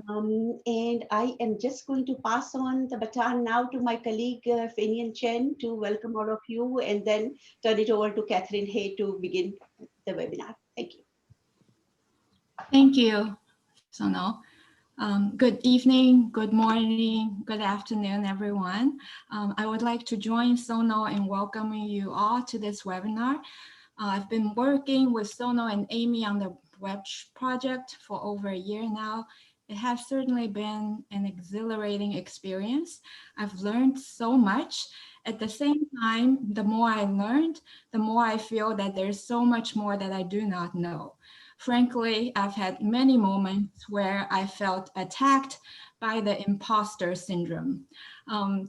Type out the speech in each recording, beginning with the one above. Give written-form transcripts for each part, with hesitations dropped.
And I am just going to pass on the baton now to my colleague, Fenian Chen, to welcome all of you, and then turn it over to Catherine Hay to begin the webinar. Thank you. Thank you, Sonal. Good evening, good morning, good afternoon, everyone. I would like to join Sonal in welcoming you all to this webinar. I've been working with Sonal and Amy on the WEDGE project for over a year now. It has certainly been an exhilarating experience. I've learned so much. At the same time, the more I learned, the more I feel that there's so much more that I do not know. Frankly, I've had many moments where I felt attacked by the imposter syndrome.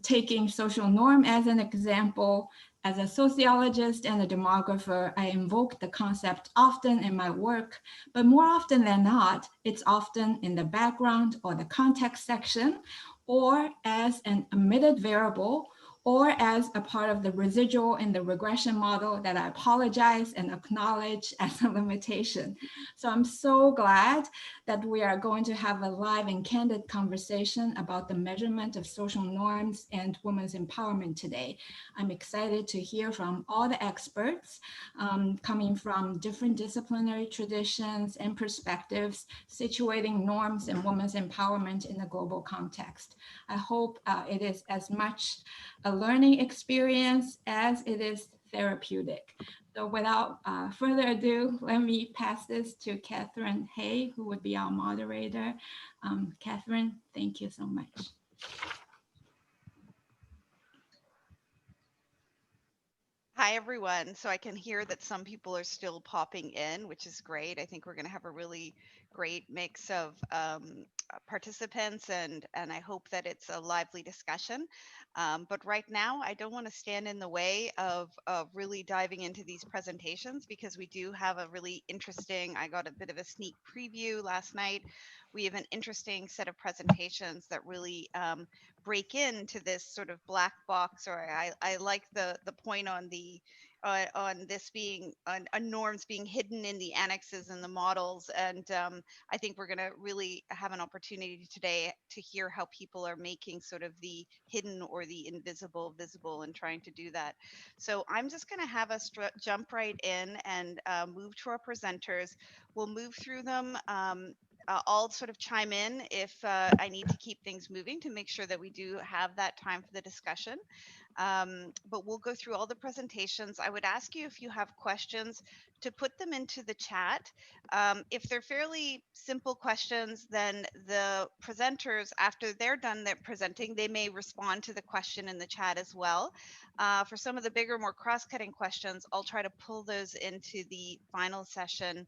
Taking social norm as an example, as a sociologist and a demographer, I invoke the concept often in my work, but more often than not, it's often in the background or the context section, or as an omitted variable, or as a part of the residual in the regression model that I apologize and acknowledge as a limitation. So I'm so glad that we are going to have a live and candid conversation about the measurement of social norms and women's empowerment today. I'm excited to hear from all the experts coming from different disciplinary traditions and perspectives, situating norms and women's empowerment in a global context. I hope it is as much a learning experience as it is therapeutic. So without further ado, let me pass this to Catherine Hay, who would be our moderator. Catherine, thank you so much. Hi, everyone. So I can hear that some people are still popping in, which is great. I think we're going to have a really great mix of participants, and I hope that it's a lively discussion. But right now, I don't want to stand in the way of really diving into these presentations, because we do have a really interesting, I got a bit of a sneak preview last night. We have an interesting set of presentations that really break into this sort of black box, or I like the point on the on this being on norms being hidden in the annexes and the models. And I think we're going to really have an opportunity today to hear how people are making sort of the hidden or the invisible visible and trying to do that. So I'm just going to have us jump right in and move to our presenters. We'll move through them. I'll sort of chime in if I need to keep things moving to make sure that we do have that time for the discussion. But we'll go through all the presentations. I would ask you, if you have questions, to put them into the chat. If they're fairly simple questions, then the presenters, after they're done their presenting, they may respond to the question in the chat as well. For some of the bigger, more cross-cutting questions, I'll try to pull those into the final session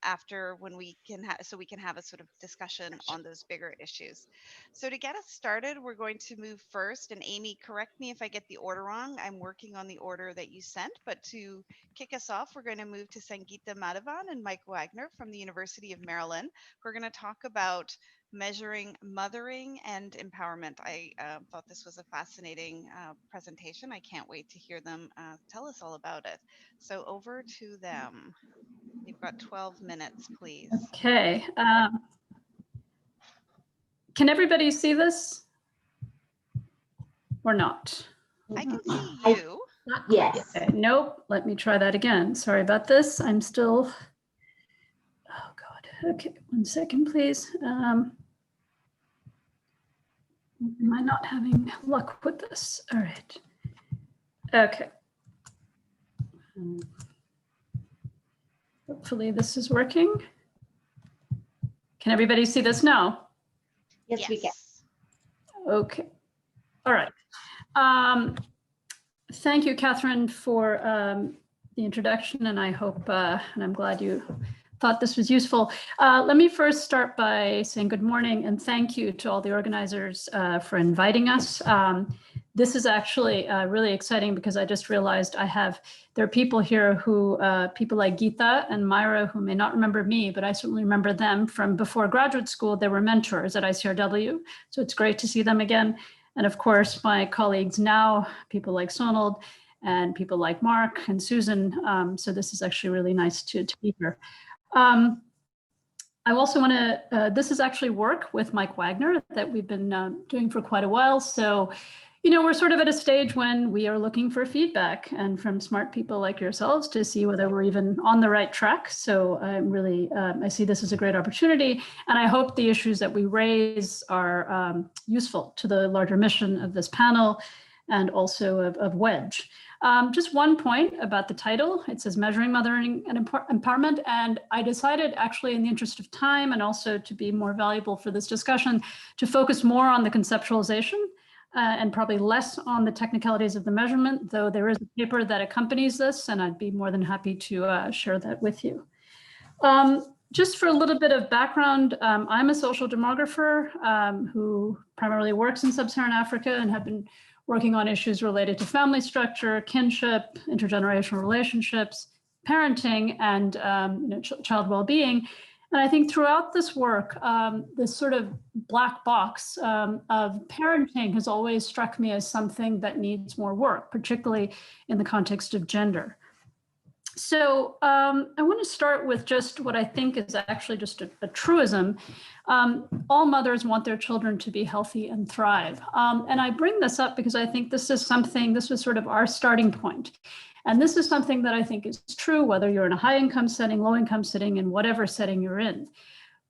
after, when we can so we can have a sort of discussion on those bigger issues. So to get us started, we're going to move first, and Amy, correct me if I get the order wrong. I'm working on the order that you sent, but to kick us off, we're going to move to Sangeeta Madhavan and Mike Wagner from the University of Maryland. We're going to talk about measuring mothering and empowerment. I thought this was a fascinating presentation. I can't wait to hear them tell us all about it. So over to them. You've got 12 minutes, please. Okay. Can everybody see this or not? I can see you. Yes. Okay, nope. Let me try that again. Sorry about this. I'm still, oh God. Okay, 1 second, please. Am I not having luck with this? All right. Okay. Hopefully this is working. Can everybody see this now? Yes, we can. Okay. All right. Thank you, Catherine, for the introduction, and I hope, and I'm glad you thought this was useful. Let me first start by saying good morning and thank you to all the organizers for inviting us. This is actually really exciting because I just realized there are people here who, people like Geeta and Myra, who may not remember me, but I certainly remember them from before graduate school. They were mentors at ICRW, so it's great to see them again. And of course, my colleagues now, people like Sonald and people like Mark and Susan. So this is actually really nice to be here. I also want to, this is actually work with Mike Wagner that we've been doing for quite a while. So, you know, we're sort of at a stage when we are looking for feedback and from smart people like yourselves to see whether we're even on the right track. So I'm really, I see this as a great opportunity, and I hope the issues that we raise are useful to the larger mission of this panel and also of WEDGE. Just one point about the title. It says Measuring Mothering and Empowerment. And I decided, actually, in the interest of time and also to be more valuable for this discussion, to focus more on the conceptualization and probably less on the technicalities of the measurement, though there is a paper that accompanies this, and I'd be more than happy to share that with you. Just for a little bit of background, I'm a social demographer who primarily works in sub-Saharan Africa and have been working on issues related to family structure, kinship, intergenerational relationships, parenting, and you know, child well-being. And I think throughout this work, this sort of black box of parenting has always struck me as something that needs more work, particularly in the context of gender. So I want to start with just what I think is actually just a truism. All mothers want their children to be healthy and thrive. And I bring this up because I think this is something, this was sort of our starting point. And this is something that I think is true, whether you're in a high income setting, low income setting, in whatever setting you're in.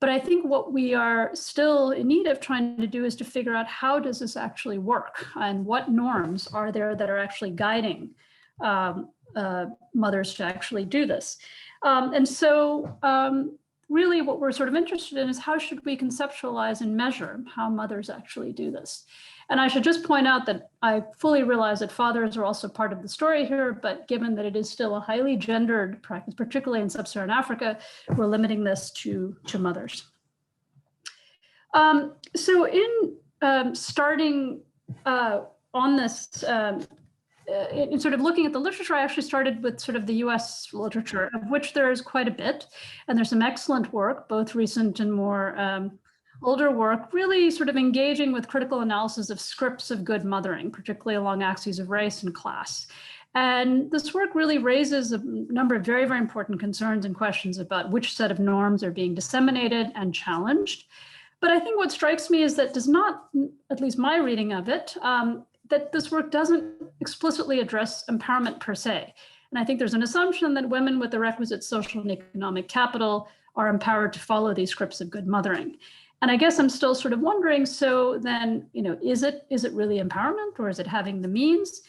But I think what we are still in need of trying to do is to figure out how does this actually work and what norms are there that are actually guiding mothers to actually do this. And so really what we're sort of interested in is how should we conceptualize and measure how mothers actually do this? And I should just point out that I fully realize that fathers are also part of the story here, but given that it is still a highly gendered practice, particularly in sub-Saharan Africa, we're limiting this to mothers. So in starting on this, in sort of looking at the literature, I actually started with sort of the US literature, of which there is quite a bit. And there's some excellent work, both recent and more older work, really sort of engaging with critical analysis of scripts of good mothering, particularly along axes of race and class. And this work really raises a number of very, very important concerns and questions about which set of norms are being disseminated and challenged. But I think what strikes me is that does not, at least my reading of it, that this work doesn't explicitly address empowerment per se. And I think there's an assumption that women with the requisite social and economic capital are empowered to follow these scripts of good mothering. And I guess I'm still sort of wondering, so then, you know, is it really empowerment, or is it having the means?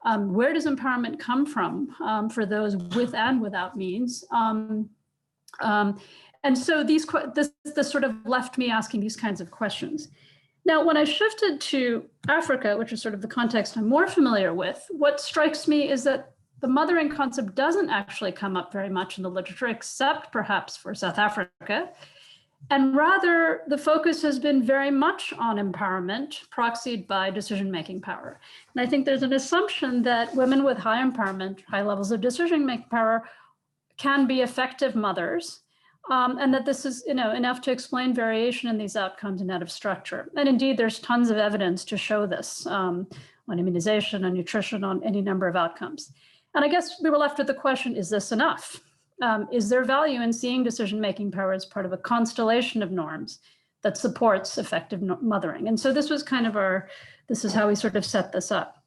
Where does empowerment come from for those with and without means? And so this sort of left me asking these kinds of questions. Now, when I shifted to Africa, which is sort of the context I'm more familiar with, what strikes me is that the mothering concept doesn't actually come up very much in the literature, except perhaps for South Africa. And rather, the focus has been very much on empowerment, proxied by decision-making power. And I think there's an assumption that women with high empowerment, high levels of decision-making power, can be effective mothers, and that this is, you know, enough to explain variation in these outcomes and out of structure. And indeed, there's tons of evidence to show this on immunization, on nutrition, on any number of outcomes. And I guess we were left with the question, is this enough? Is there value in seeing decision-making power as part of a constellation of norms that supports effective mothering? And so this was kind of this is how we sort of set this up.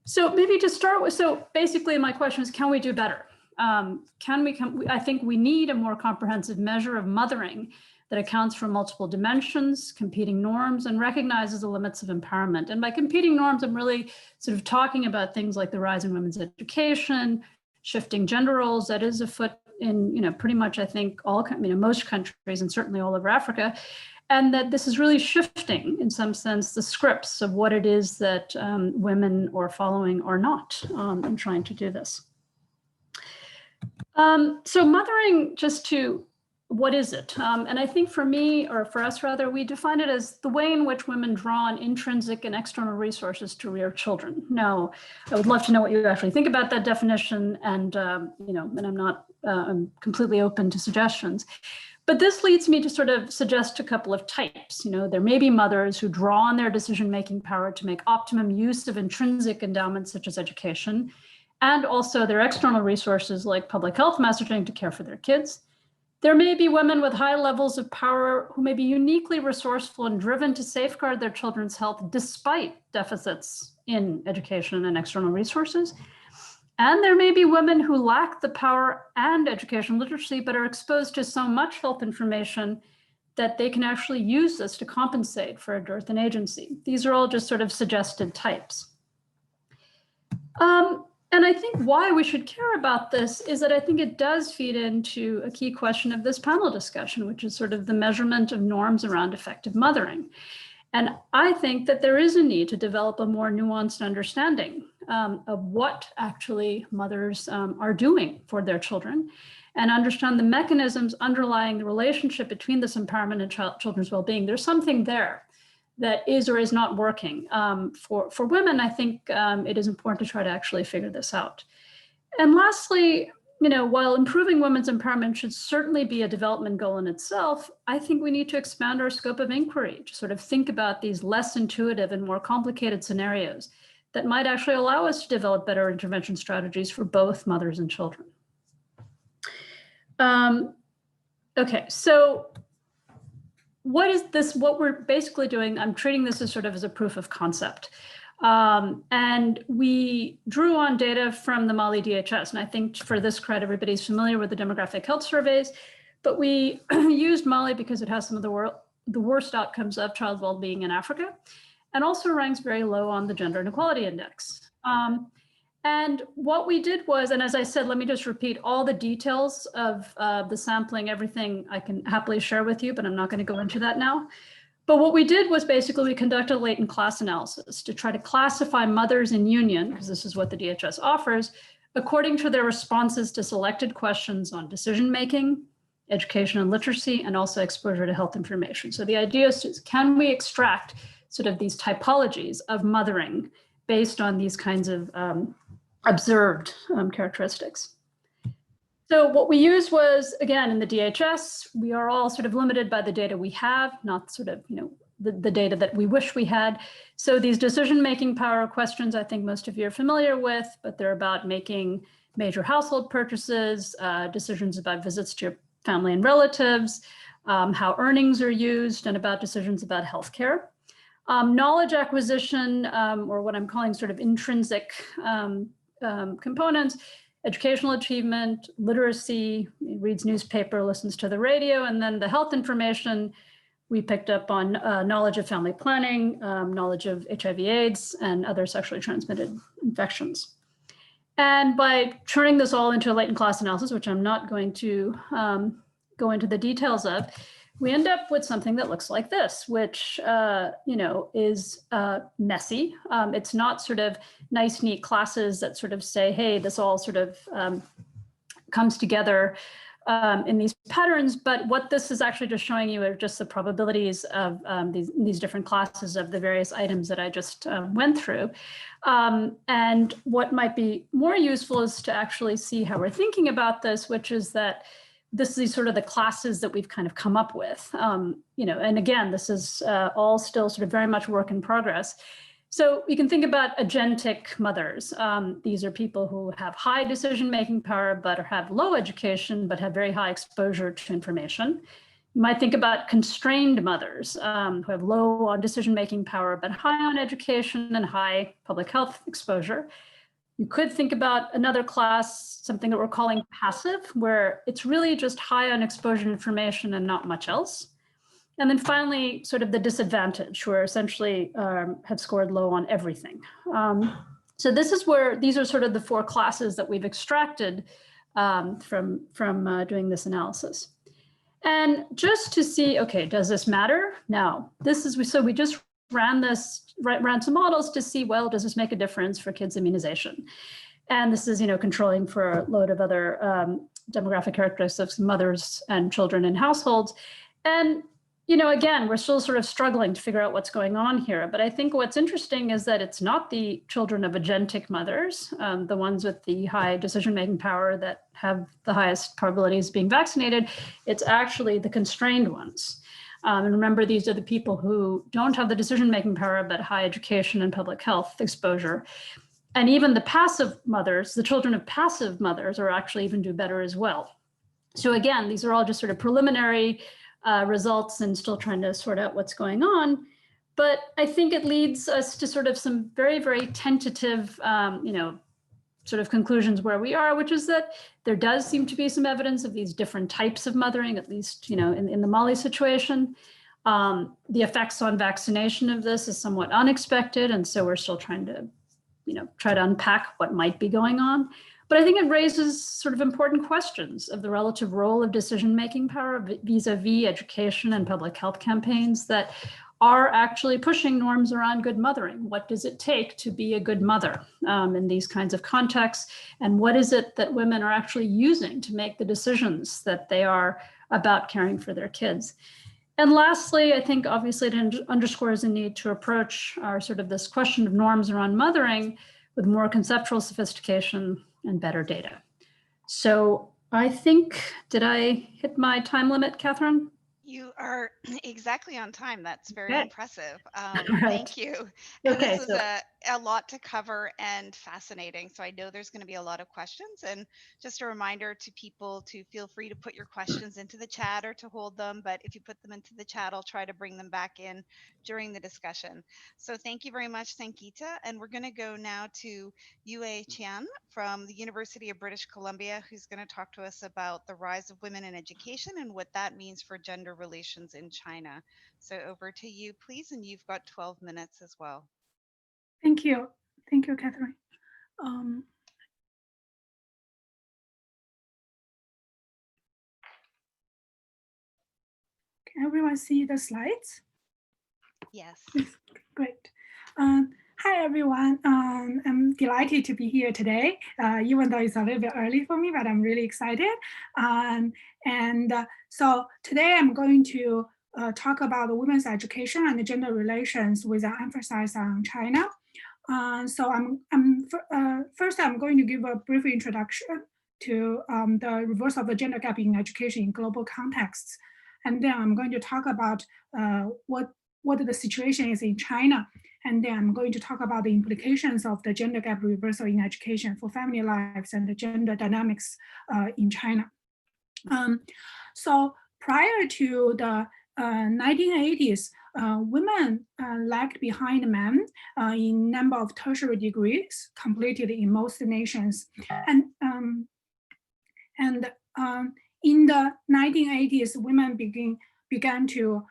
So maybe to start with, so basically my question is, can we do better? I think we need a more comprehensive measure of mothering that accounts for multiple dimensions, competing norms, and recognizes the limits of empowerment. And by competing norms, I'm really sort of talking about things like the rise in women's education, shifting gender roles that is afoot in, you know, pretty much, I think, most countries and certainly all over Africa, and that this is really shifting, in some sense, the scripts of what it is that women are following or not in trying to do this. So mothering, just to, what is it? And I think for me, or for us rather, we define it as the way in which women draw on intrinsic and external resources to rear children. Now, I would love to know what you actually think about that definition, and you know, and I'm completely open to suggestions. But this leads me to sort of suggest a couple of types. You know, there may be mothers who draw on their decision-making power to make optimum use of intrinsic endowments such as education, and also their external resources like public health messaging to care for their kids. There may be women with high levels of power who may be uniquely resourceful and driven to safeguard their children's health despite deficits in education and external resources. And there may be women who lack the power and education literacy, but are exposed to so much health information that they can actually use this to compensate for a dearth in agency. These are all just sort of suggested types. And I think why we should care about this is that I think it does feed into a key question of this panel discussion, which is sort of the measurement of norms around effective mothering. And I think that there is a need to develop a more nuanced understanding of what actually mothers are doing for their children, and understand the mechanisms underlying the relationship between this empowerment and children's well-being. There's something there that is or is not working. For women, I think it is important to try to actually figure this out. And lastly, while improving women's empowerment should certainly be a development goal in itself, I think we need to expand our scope of inquiry to sort of think about these less intuitive and more complicated scenarios that might actually allow us to develop better intervention strategies for both mothers and children. Okay, so what is this? What we're basically doing, I'm treating this as sort of as a proof of concept. And we drew on data from the Mali DHS. And I think for this crowd, everybody's familiar with the demographic health surveys, but we used Mali because it has some of the worst outcomes of child well-being in Africa, and also ranks very low on the Gender Inequality Index. And what we did was, and as I said, let me just repeat all the details of the sampling, everything I can happily share with you, but I'm not going to go into that now. But what we did was basically we conducted a latent class analysis to try to classify mothers in union, because this is what the DHS offers, according to their responses to selected questions on decision-making, education and literacy, and also exposure to health information. So the idea is, can we extract sort of these typologies of mothering based on these kinds of observed characteristics? So what we used was, again, in the DHS, we are all sort of limited by the data we have, not sort of, the data that we wish we had. So these decision-making power questions, I think most of you are familiar with, but they're about making major household purchases, decisions about visits to your family and relatives, how earnings are used, and about decisions about healthcare. Knowledge acquisition, or what I'm calling sort of intrinsic components, educational achievement, literacy, reads newspaper, listens to the radio, and then the health information we picked up on knowledge of family planning, knowledge of HIV/AIDS, and other sexually transmitted infections. And by turning this all into a latent class analysis, which I'm not going to go into the details of, we end up with something that looks like this, which is messy. It's not sort of nice, neat classes that sort of say, hey, this all sort of comes together in these patterns. But what this is actually just showing you are just the probabilities of these different classes of the various items that I just went through. And what might be more useful is to actually see how we're thinking about this, which is that this is sort of the classes that we've kind of come up with, and again, this is all still sort of very much work in progress. So you can think about agentic mothers. These are people who have high decision-making power, but have low education, but have very high exposure to information. You might think about constrained mothers who have low on decision-making power, but high on education and high public health exposure. You could think about another class, something that we're calling passive, where it's really just high on exposure to information and not much else. And then finally, sort of the disadvantage, where essentially have scored low on everything. So this is where these are sort of the four classes that we've extracted from doing this analysis. And just to see, okay, does this matter? Now, this is, so we just ran some models to see, well, does this make a difference for kids' immunization? And this is, controlling for a load of other demographic characteristics of mothers and children in households. And, again, we're still sort of struggling to figure out what's going on here. But I think what's interesting is that it's not the children of agentic mothers, the ones with the high decision-making power that have the highest probabilities of being vaccinated. It's actually the constrained ones. And remember, these are the people who don't have the decision-making power, but high education and public health exposure. And even the passive mothers, the children of passive mothers, are actually even do better as well. So again, these are all just sort of preliminary results and still trying to sort out what's going on. But I think it leads us to sort of some very, very tentative, sort of conclusions where we are, which is that there does seem to be some evidence of these different types of mothering, at least, in the Mali situation. The effects on vaccination of this is somewhat unexpected. And so we're still trying to, try to unpack what might be going on. But I think it raises sort of important questions of the relative role of decision-making power vis-a-vis education and public health campaigns that are actually pushing norms around good mothering. What does it take to be a good mother in these kinds of contexts? And what is it that women are actually using to make the decisions that they are about caring for their kids? And lastly, I think obviously it underscores the need to approach our sort of this question of norms around mothering with more conceptual sophistication and better data. So I think, did I hit my time limit, Catherine? You are exactly on time. That's very Okay. impressive. Right. Thank you. And Okay, this is a lot to cover and fascinating. So I know there's going to be a lot of questions. And just a reminder to people to feel free to put your questions into the chat or to hold them. But if you put them into the chat, I'll try to bring them back in during the discussion. So thank you very much, Sangeeta. And we're going to go now to Yue Qian from the University of British Columbia, who's going to talk to us about the rise of women in education and what that means for gender relations in China. So over to you, please, and you've got 12 minutes as well. Thank you. Thank you, Catherine. Can everyone see the slides? Yes. Great. Hi, everyone. I'm delighted to be here today, even though it's a little bit early for me, but I'm really excited. So today I'm going to talk about women's education and gender relations with an emphasis on China. First, I'm going to give a brief introduction to the reversal of the gender gap in education in global contexts. And then I'm going to talk about what the situation is in China. And then I'm going to talk about the implications of the gender gap reversal in education for family lives and the gender dynamics in China. So prior to the 1980s, women lagged behind men in number of tertiary degrees completed in most nations. And in the 1980s, women began to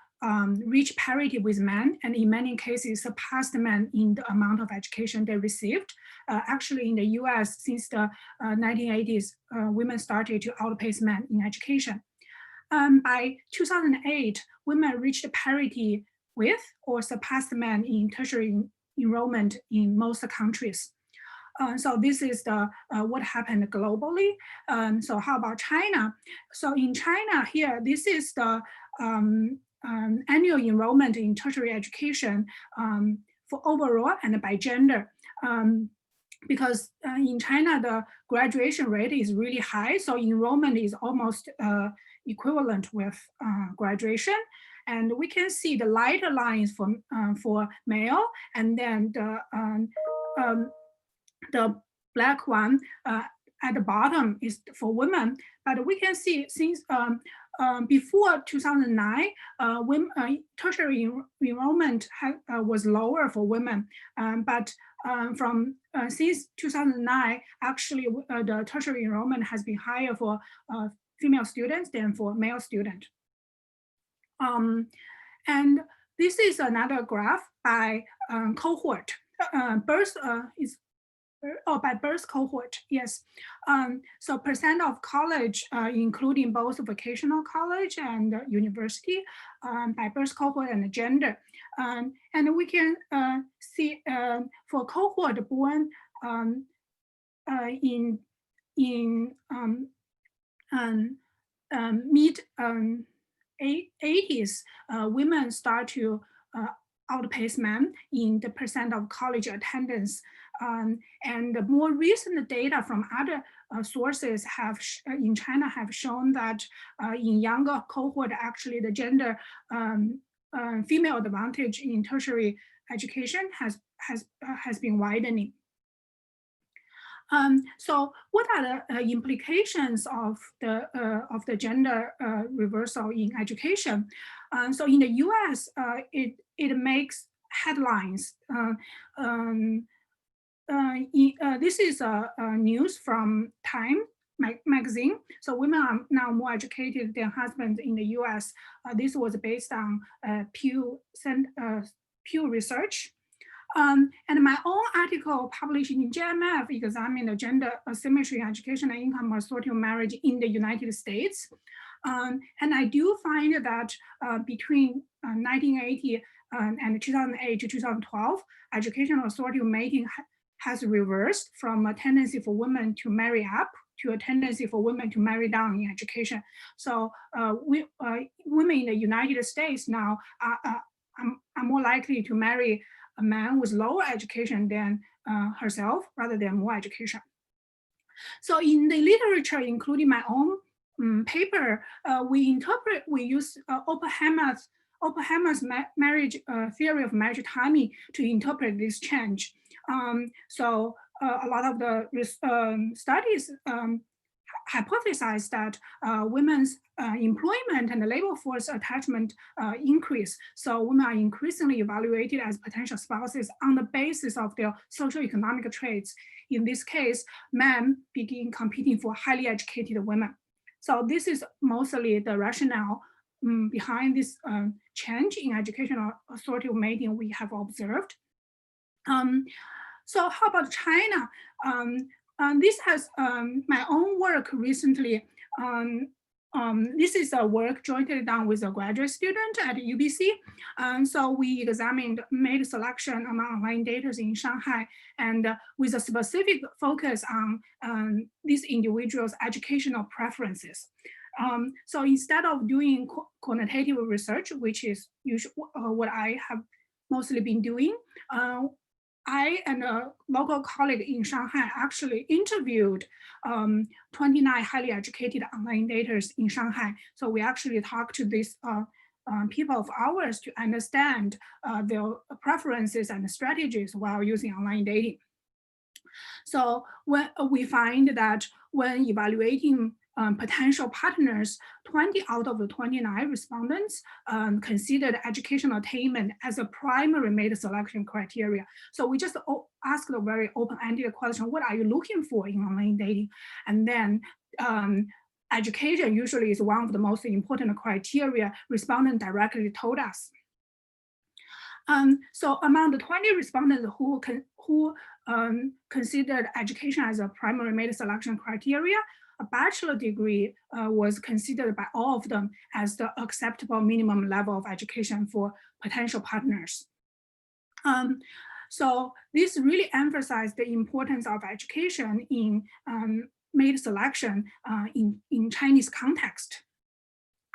reach parity with men, and in many cases surpassed men in the amount of education they received. Actually, in the US, since the 1980s, women started to outpace men in education. By 2008, women reached parity with or surpassed men in tertiary enrollment in most countries. So this is the what happened globally. So how about China? So in China here, this is the annual enrollment in tertiary education for overall and by gender. Because in China, the graduation rate is really high, so enrollment is almost equivalent with graduation. And we can see the lighter lines for male, and then the black one at the bottom is for women. But we can see since before 2009, tertiary enrollment was lower for women. But since 2009, actually the tertiary enrollment has been higher for female students than for male students. And this is another graph by cohort. By birth cohort, yes. So percent of college, including both vocational college and university, by birth cohort and gender. And we can see for cohort born in mid 80s, women start to outpace men in the percent of college attendance. And the more recent data from other sources in China have shown that in younger cohort, actually the gender female advantage in tertiary education has been widening. So what are the implications of the gender reversal in education? So in the US, it makes headlines. This is news from Time magazine. So women are now more educated than husbands in the US. This was based on Pew research. And my own article published in GMF examined the gender asymmetry in education and income authority of marriage in the United States. And I do find that between 1980 and 2008 to 2012, educational authority of mating has reversed from a tendency for women to marry up to a tendency for women to marry down in education. So women in the United States now are more likely to marry a man with lower education than herself rather than more education. So in the literature, including my own paper, we use Oppenheimer's marriage theory of marriage timing to interpret this change. So a lot of the studies hypothesize that women's employment and the labor force attachment increase. So women are increasingly evaluated as potential spouses on the basis of their socioeconomic traits. In this case, men begin competing for highly educated women. So this is mostly the rationale behind this change in educational authority of mating we have observed. So how about China? This has my own work recently. This is a work jointly done with a graduate student at UBC. So we made a selection among online daters in Shanghai, and with a specific focus on these individuals' educational preferences. So instead of doing quantitative research, which is usually what I have mostly been doing, I and a local colleague in Shanghai actually interviewed 29 highly educated online daters in Shanghai. So we actually talked to these people of ours to understand their preferences and strategies while using online dating. So when we find that when evaluating potential partners, 20 out of the 29 respondents considered educational attainment as a primary mate selection criteria. So we just asked a very open-ended question, what are you looking for in online dating? And then education usually is one of the most important criteria respondents directly told us. So among the 20 respondents who considered education as a primary mate selection criteria, a bachelor degree was considered by all of them as the acceptable minimum level of education for potential partners. So this really emphasized the importance of education in mate selection in Chinese context.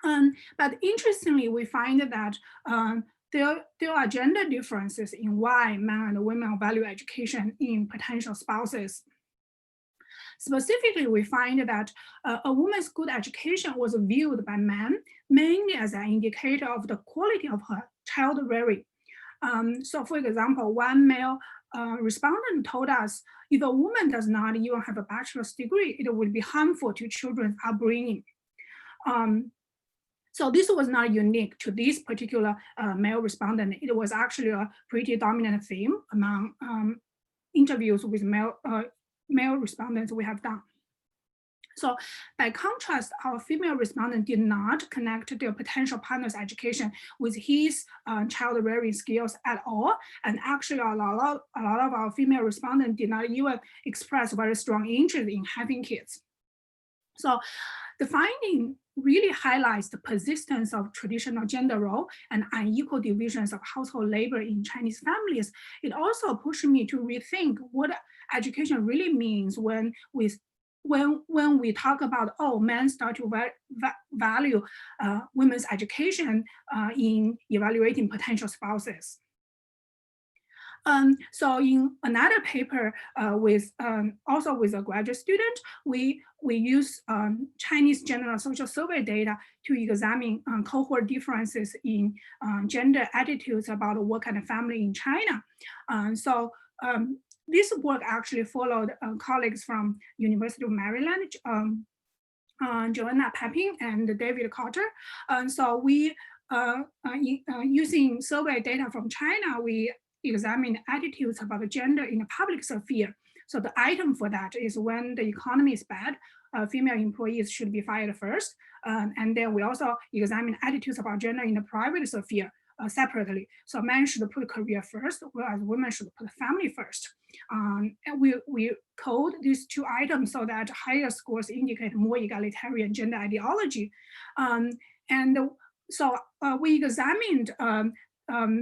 But interestingly, we find that there are gender differences in why men and women value education in potential spouses. Specifically, we find that a woman's good education was viewed by men mainly as an indicator of the quality of her child rearing. So for example, one male respondent told us, if a woman does not even have a bachelor's degree, it would be harmful to children's upbringing. So this was not unique to this particular male respondent. It was actually a pretty dominant theme among interviews with male respondents we have done. So by contrast, our female respondent did not connect their potential partner's education with his child rearing skills at all. And actually a lot of our female respondents did not even express very strong interest in having kids. So the finding really highlights the persistence of traditional gender role and unequal divisions of household labor in Chinese families. It also pushed me to rethink what education really means when we talk about, oh, men start to value women's education in evaluating potential spouses. So in another paper also with a graduate student, we use Chinese general social survey data to examine cohort differences in gender attitudes about what kind of family in China. So this work actually followed colleagues from University of Maryland, Joanna Pepin and David Cotter. And so we, using survey data from China, we examined attitudes about gender in the public sphere. So the item for that is when the economy is bad, female employees should be fired first. And then we also examine attitudes about gender in the private sphere separately. So men should put career first, whereas women should put family first. And we code these two items so that higher scores indicate more egalitarian gender ideology. So we examined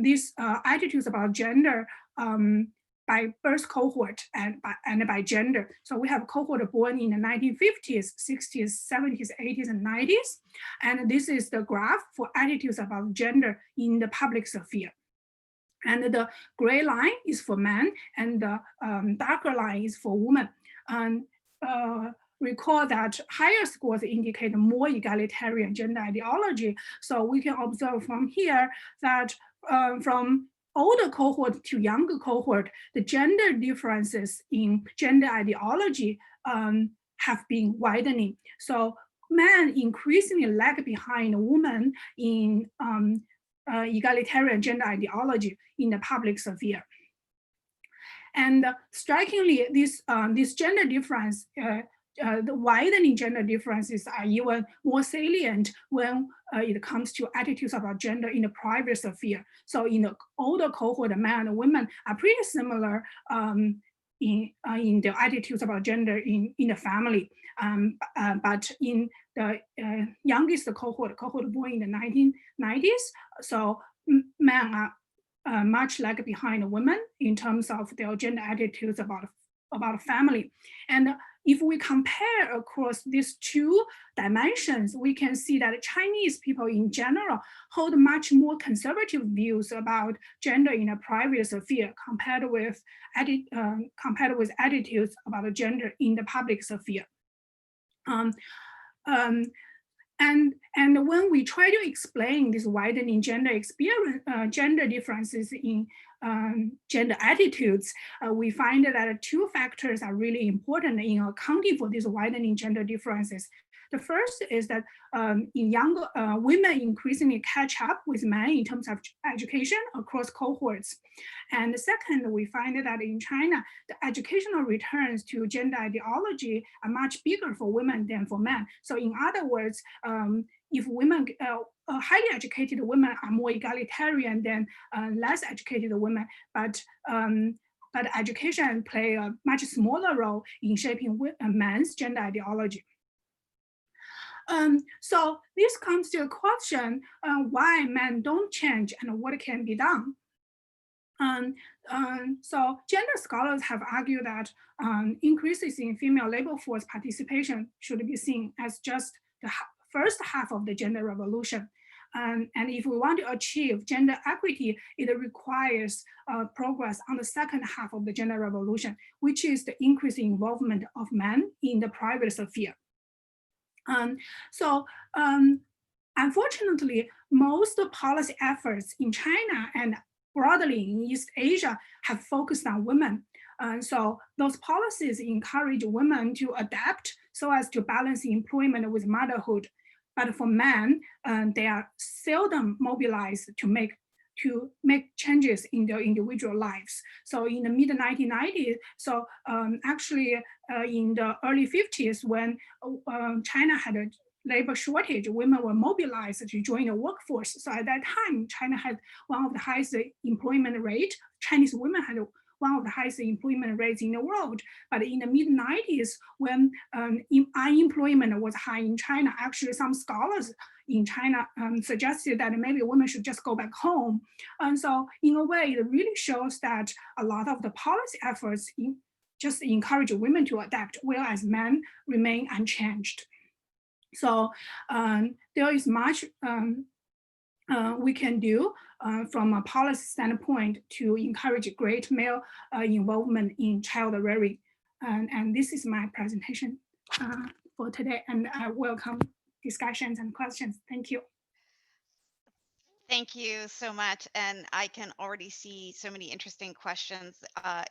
these attitudes about gender by birth cohort and by gender. So we have a cohort born in the 1950s, 60s, 70s, 80s, and 90s. And this is the graph for attitudes about gender in the public sphere. And the gray line is for men, and the darker line is for women. And recall that higher scores indicate more egalitarian gender ideology. So we can observe from here that from older cohort to younger cohort, the gender differences in gender ideology have been widening. So men increasingly lag behind women in egalitarian gender ideology in the public sphere. And strikingly, this gender difference, the widening gender differences are even more salient when it comes to attitudes about gender in the private sphere. So in the older cohort, men and women are pretty similar in the attitudes about gender in the family. But in the youngest cohort born in the 1990s, so men are much lag behind women in terms of their gender attitudes about family. And if we compare across these two dimensions, we can see that Chinese people in general hold much more conservative views about gender in a private sphere compared with attitudes about gender in the public sphere. And when we try to explain this widening gender experience, gender differences in gender attitudes, we find that two factors are really important in accounting for these widening gender differences. The first is that in younger women increasingly catch up with men in terms of education across cohorts. And the second, we find that in China, the educational returns to gender ideology are much bigger for women than for men. So in other words, if women, highly educated women are more egalitarian than less educated women, but education play a much smaller role in shaping men's gender ideology. So this comes to a question, why men don't change and what can be done. So gender scholars have argued that increases in female labor force participation should be seen as just the first half of the gender revolution. And if we want to achieve gender equity, it requires progress on the second half of the gender revolution, which is the increasing involvement of men in the private sphere. Unfortunately, most policy efforts in China and broadly in East Asia have focused on women. So those policies encourage women to adapt so as to balance employment with motherhood. But for men, they are seldom mobilized to make changes in their individual lives. So in the mid-1990s, so actually in the early 50s, when China had a labor shortage, women were mobilized to join the workforce. So at that time, China had one of the highest employment rate. Chinese women had one of the highest employment rates in the world. But in the mid-90s, when unemployment was high in China, actually some scholars in China suggested that maybe women should just go back home. And so in a way, it really shows that a lot of the policy efforts just encourage women to adapt, whereas men remain unchanged. So there is much we can do from a policy standpoint to encourage great male involvement in child rearing. And this is my presentation for today, and I welcome discussions and questions. Thank you. Thank you so much. And I can already see so many interesting questions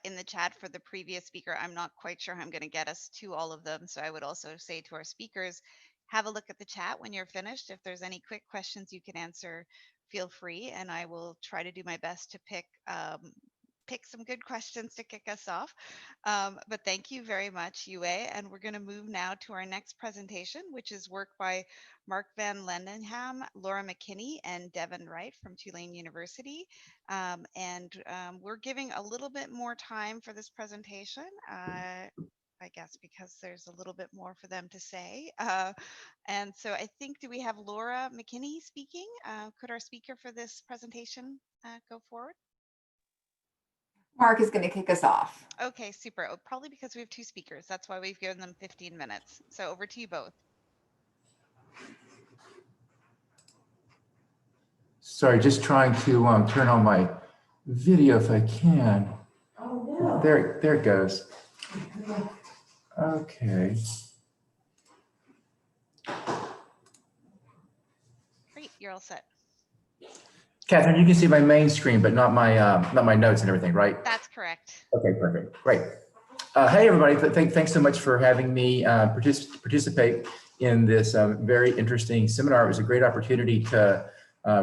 in the chat for the previous speaker. I'm not quite sure how I'm going to get us to all of them. So I would also say to our speakers, have a look at the chat when you're finished. If there's any quick questions you can answer, feel free. And I will try to do my best to pick some good questions to kick us off. But thank you very much, Yue. And we're going to move now to our next presentation, which is work by Mark Van Lendenham, Laura McKinney, and Devin Wright from Tulane University. We're giving a little bit more time for this presentation, I guess, because there's a little bit more for them to say. And so I think, do we have Laura McKinney speaking? Could our speaker for this presentation go forward? Mark is going to kick us off. Okay, super. Oh, probably because we have two speakers. That's why we've given them 15 minutes. So over to you both. Sorry, just trying to turn on my video if I can. Oh, no. There it goes. Okay. Great, you're all set. Catherine, you can see my main screen, but not my notes and everything, right? That's correct. Okay, perfect. Great. Hey, everybody. Thanks so much for having me participate in this very interesting seminar. It was a great opportunity to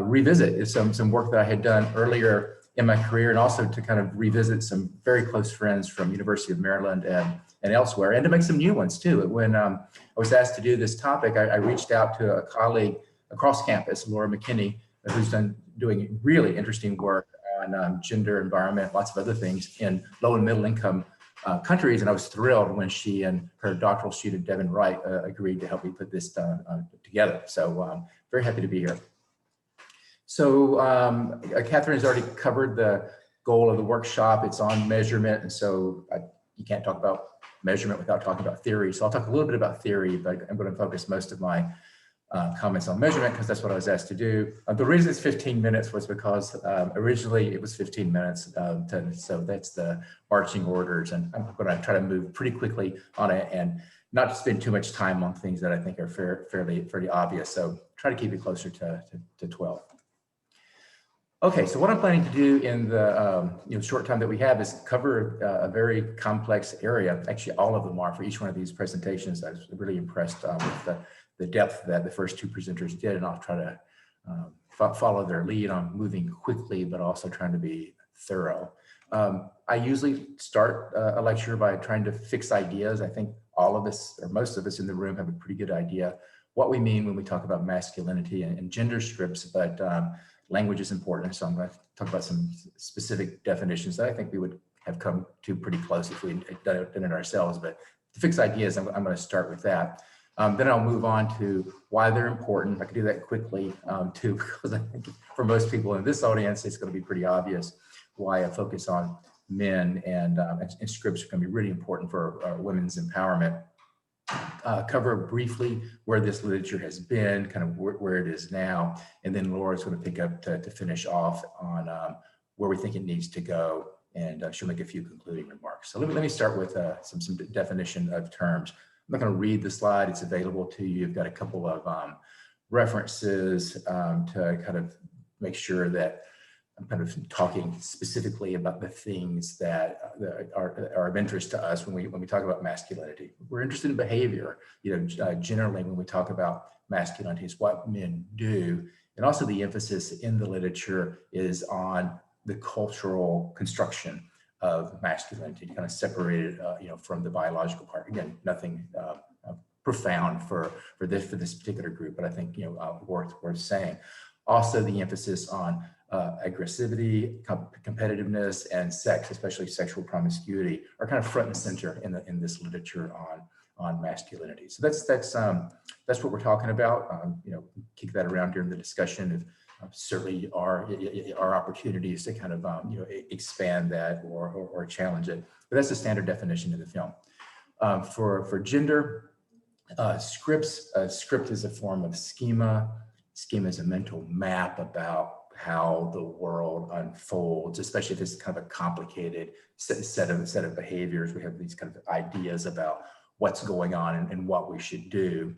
revisit some work that I had done earlier in my career, and also to kind of revisit some very close friends from University of Maryland and elsewhere, and to make some new ones too. When I was asked to do this topic, I reached out to a colleague across campus, Laura McKinney, who's doing really interesting work on gender, environment, lots of other things in low and middle income countries. And I was thrilled when she and her doctoral student, Devin Wright, agreed to help me put this together. So very happy to be here. So Catherine has already covered the goal of the workshop. It's on measurement. And so you can't talk about measurement without talking about theory. So I'll talk a little bit about theory, but I'm going to focus most of my comments on measurement because that's what I was asked to do. The reason it's 15 minutes was because originally it was 15 minutes. So that's the marching orders. And I'm going to try to move pretty quickly on it and not spend too much time on things that I think are fairly obvious. So try to keep it closer to 12. Okay, so what I'm planning to do in the short time that we have is cover a very complex area. Actually, all of them are for each one of these presentations. I was really impressed with the depth that the first two presenters did, and I'll try to follow their lead on moving quickly, but also trying to be thorough. I usually start a lecture by trying to fix ideas. I think all of us, or most of us in the room, have a pretty good idea what we mean when we talk about masculinity and gender scripts, but language is important. So I'm going to talk about some specific definitions that I think we would have come to pretty close if we had done it ourselves. But to fix ideas, I'm going to start with that. Then I'll move on to why they're important. I can do that quickly too, because I think for most people in this audience, it's going to be pretty obvious why a focus on men and scripts are going to be really important for women's empowerment. Cover briefly where this literature has been, kind of where it is now, and then Laura's going to pick up to finish off on where we think it needs to go, and she'll make a few concluding remarks. So let me start with some definition of terms. I'm not going to read the slide, it's available to you. You've got a couple of references to kind of make sure that I'm kind of talking specifically about the things that are of interest to us when we talk about masculinity. We're interested in behavior, generally when we talk about masculinity, is what men do. And also the emphasis in the literature is on the cultural construction of masculinity, kind of separated, from the biological part. Again, nothing profound for this particular group, but I think worth saying. Also, the emphasis on aggressivity, competitiveness, and sex, especially sexual promiscuity, are kind of front and center in this literature on masculinity. So that's what we're talking about. Kick that around during the discussion. Certainly are opportunities to kind of expand that or challenge it. But that's the standard definition in the film. For gender, scripts, a script is a form of schema. Schema is a mental map about how the world unfolds, especially if it's kind of a complicated set of behaviors. We have these kind of ideas about what's going on and what we should do.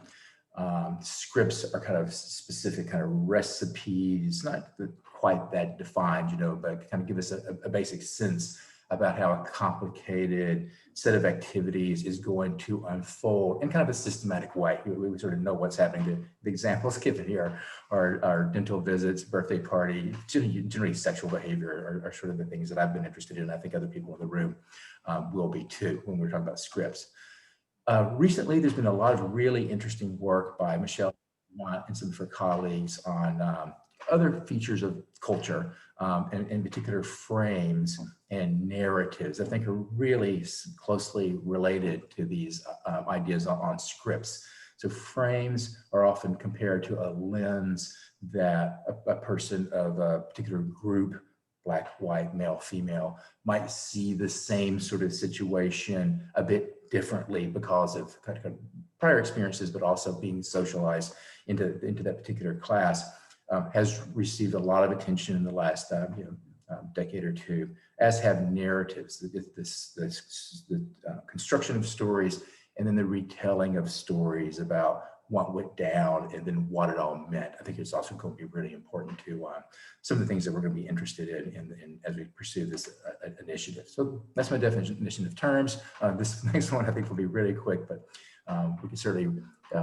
Scripts are kind of specific kind of recipes, not quite that defined, you know, but kind of give us a basic sense about how a complicated set of activities is going to unfold in kind of a systematic way. We sort of know what's happening. The examples given here are dental visits, birthday party, generally sexual behavior are sort of the things that I've been interested in. I think other people in the room will be too when we're talking about scripts. Recently, there's been a lot of really interesting work by Michelle and some of her colleagues on other features of culture, and in particular frames and narratives, I think are really closely related to these ideas on scripts. So frames are often compared to a lens that a person of a particular group, black, white, male, female, might see the same sort of situation a bit differently because of kind of prior experiences, but also being socialized into that particular class. Has received a lot of attention in the last decade or two, as have narratives, the construction of stories, and then the retelling of stories about what went down and then what it all meant. I think it's also going to be really important to some of the things that we're going to be interested in as we pursue this initiative. So that's my definition of terms. This next one I think will be really quick, but we can certainly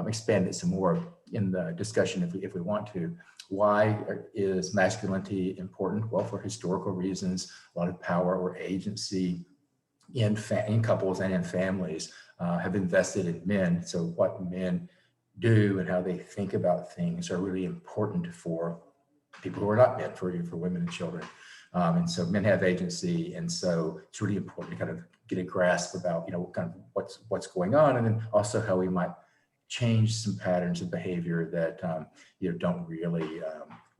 expand it some more in the discussion if we want to. Why is masculinity important? Well, for historical reasons, a lot of power or agency in couples and in families have invested in men. So what men do and how they think about things are really important for people who are not men, for women and children. And so men have agency, and so it's really important to kind of get a grasp about, you know, kind of what's going on, and then also how we might change some patterns of behavior that you know, don't really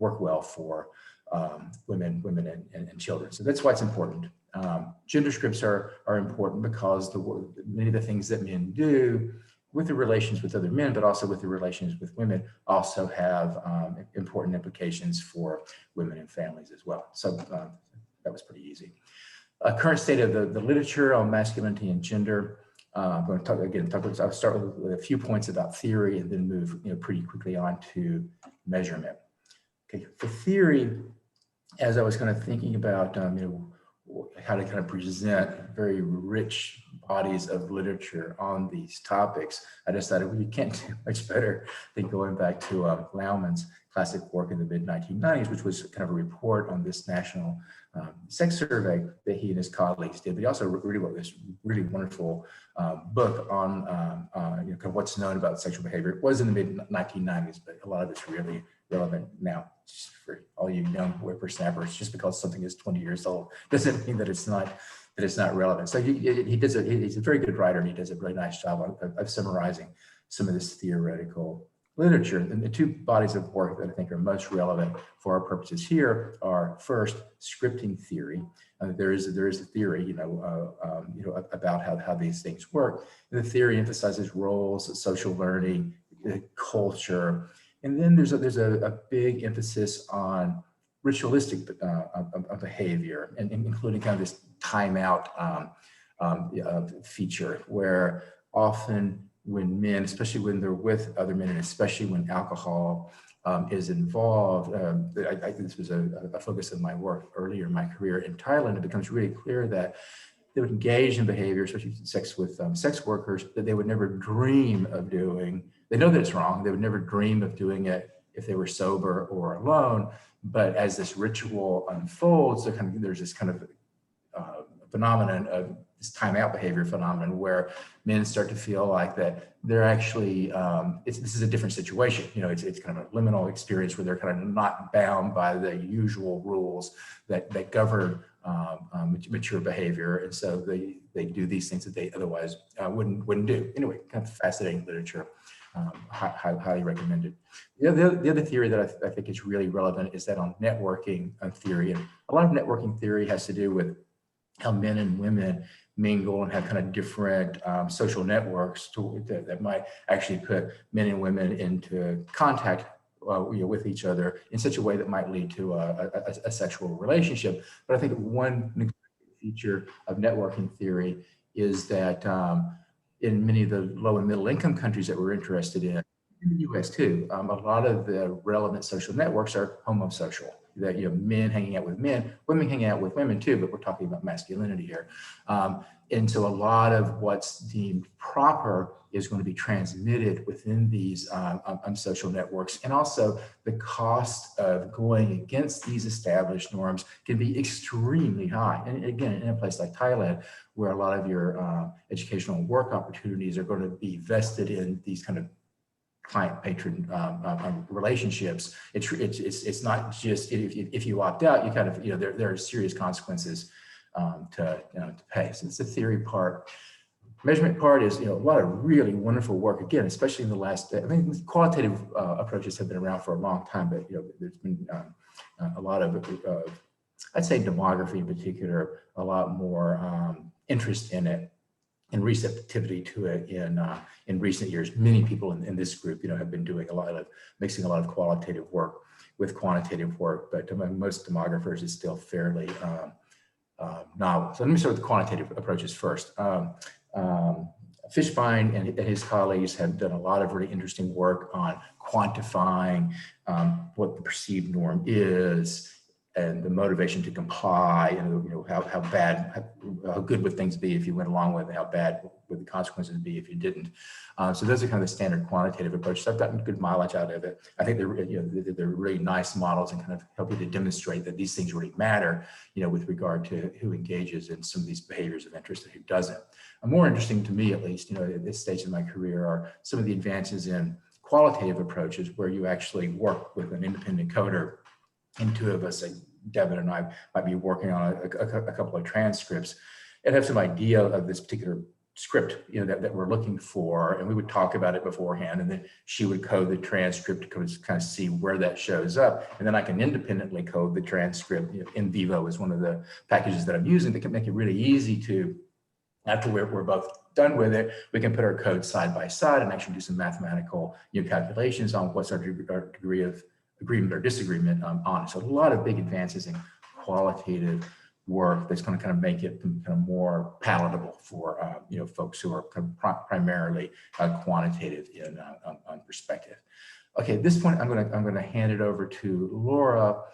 work well for women and children. So that's why it's important. Gender scripts are important because many of the things that men do with the relations with other men, but also with the relations with women, also have important implications for women and families as well. So that was pretty easy. Current state of the literature on masculinity and gender. I'm going to I'll start with a few points about theory and then move, you know, pretty quickly on to measurement. Okay, for theory, as I was kind of thinking about, you know, how to kind of present very rich bodies of literature on these topics, I decided we can't do much better than going back to Lauman's classic work in the mid-1990s, which was kind of a report on this national sex survey that he and his colleagues did. But he also really wrote this really wonderful book on you know, kind of what's known about sexual behavior. It was in the mid-1990s, but a lot of it's really relevant now. Just for all you young whippersnappers, just because something is 20 years old doesn't mean that it's not relevant. So he's a very good writer, and he does a really nice job of summarizing some of this theoretical literature. And the two bodies of work that I think are most relevant for our purposes here are, first, scripting theory. There is a theory, you know, about how these things work. And the theory emphasizes roles, social learning, culture, and then there's a big emphasis on ritualistic behavior, and including kind of this timeout feature, where often when men, especially when they're with other men, and especially when alcohol is involved, I think this was a focus of my work earlier in my career in Thailand. It becomes really clear that they would engage in behavior, especially sex with sex workers, that they would never dream of doing. They know that it's wrong. They would never dream of doing it if they were sober or alone. But as this ritual unfolds, there's this kind of phenomenon of this timeout behavior phenomenon, where men start to feel like that they're actually, this is a different situation. You know, it's kind of a liminal experience where they're kind of not bound by the usual rules that govern mature behavior, and so they do these things that they otherwise wouldn't do. Anyway, kind of fascinating literature, highly recommended. The other theory that I think is really relevant is that on networking theory, and a lot of networking theory has to do with how men and women mingle and have kind of different social networks that might actually put men and women into contact with each other in such a way that might lead to a sexual relationship. But I think one feature of networking theory is that in many of the low and middle income countries that we're interested in, In the US too, a lot of the relevant social networks are homosocial. That, you know, men hanging out with men, women hanging out with women too, but we're talking about masculinity here. And so a lot of what's deemed proper is going to be transmitted within these social networks. And also the cost of going against these established norms can be extremely high. And again, in a place like Thailand, where a lot of your educational work opportunities are going to be vested in these kind of client-patron relationships, it's not just if you opt out, you kind of, you know, there are serious consequences to pay. So it's the theory part. Measurement part is, you know, a lot of really wonderful work, again, especially in the last, I mean, qualitative approaches have been around for a long time, but, you know, there's been a lot of, I'd say demography in particular, a lot more interest in it and receptivity to it in recent years. Many people in this group, you know, have been doing mixing a lot of qualitative work with quantitative work, but among most demographers, it's still fairly novel. So let me start with the quantitative approaches first. Fishbein and his colleagues have done a lot of really interesting work on quantifying what the perceived norm is and the motivation to comply, and, you know, how good would things be if you went along with it, how bad would the consequences be if you didn't. So those are kind of the standard quantitative approaches. I've gotten good mileage out of it. I think they're, you know, they're really nice models and kind of help you to demonstrate that these things really matter, you know, with regard to who engages in some of these behaviors of interest and who doesn't. More interesting to me, at least, you know, at this stage in my career, are some of the advances in qualitative approaches where you actually work with an independent coder. And two of us, like Devin and I, might be working on a couple of transcripts and have some idea of this particular script, you know, that we're looking for, and we would talk about it beforehand, and then she would code the transcript to kind of see where that shows up, and then I can independently code the transcript. You know, in vivo is one of the packages that I'm using that can make it really easy to, after we're both done with it, we can put our code side by side and actually do some mathematical, you know, calculations on what's our degree of agreement or disagreement on it. So a lot of big advances in qualitative work that's going to kind of make it kind of more palatable for you know, folks who are kind of primarily quantitative in on perspective. Okay, at this point, I'm going to hand it over to Laura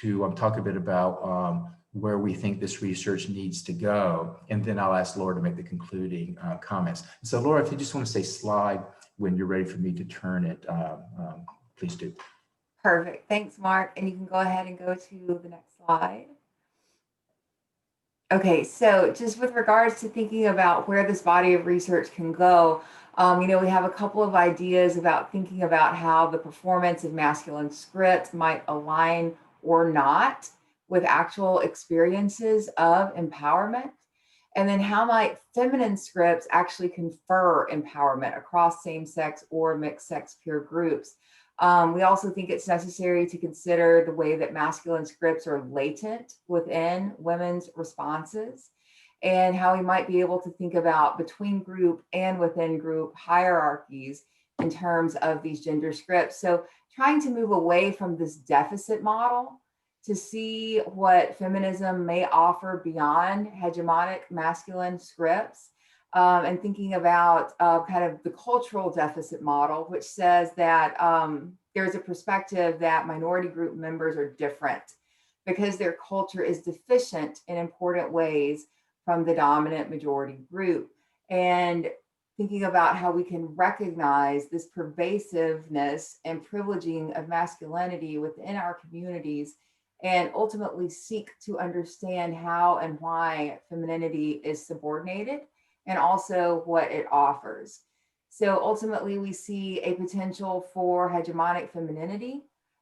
to talk a bit about where we think this research needs to go, and then I'll ask Laura to make the concluding comments. So Laura, if you just want to say slide when you're ready for me to turn it, please do. Perfect. Thanks, Mark. And you can go ahead and go to the next slide. Okay, so just with regards to thinking about where this body of research can go, you know, we have a couple of ideas about thinking about how the performance of masculine scripts might align or not with actual experiences of empowerment. And then how might feminine scripts actually confer empowerment across same-sex or mixed-sex peer groups. We also think it's necessary to consider the way that masculine scripts are latent within women's responses, and how we might be able to think about between group and within group hierarchies in terms of these gender scripts. So trying to move away from this deficit model to see what feminism may offer beyond hegemonic masculine scripts. And thinking about kind of the cultural deficit model, which says that there's a perspective that minority group members are different because their culture is deficient in important ways from the dominant majority group. And thinking about how we can recognize this pervasiveness and privileging of masculinity within our communities, and ultimately seek to understand how and why femininity is subordinated, and also what it offers. So ultimately, we see a potential for hegemonic femininity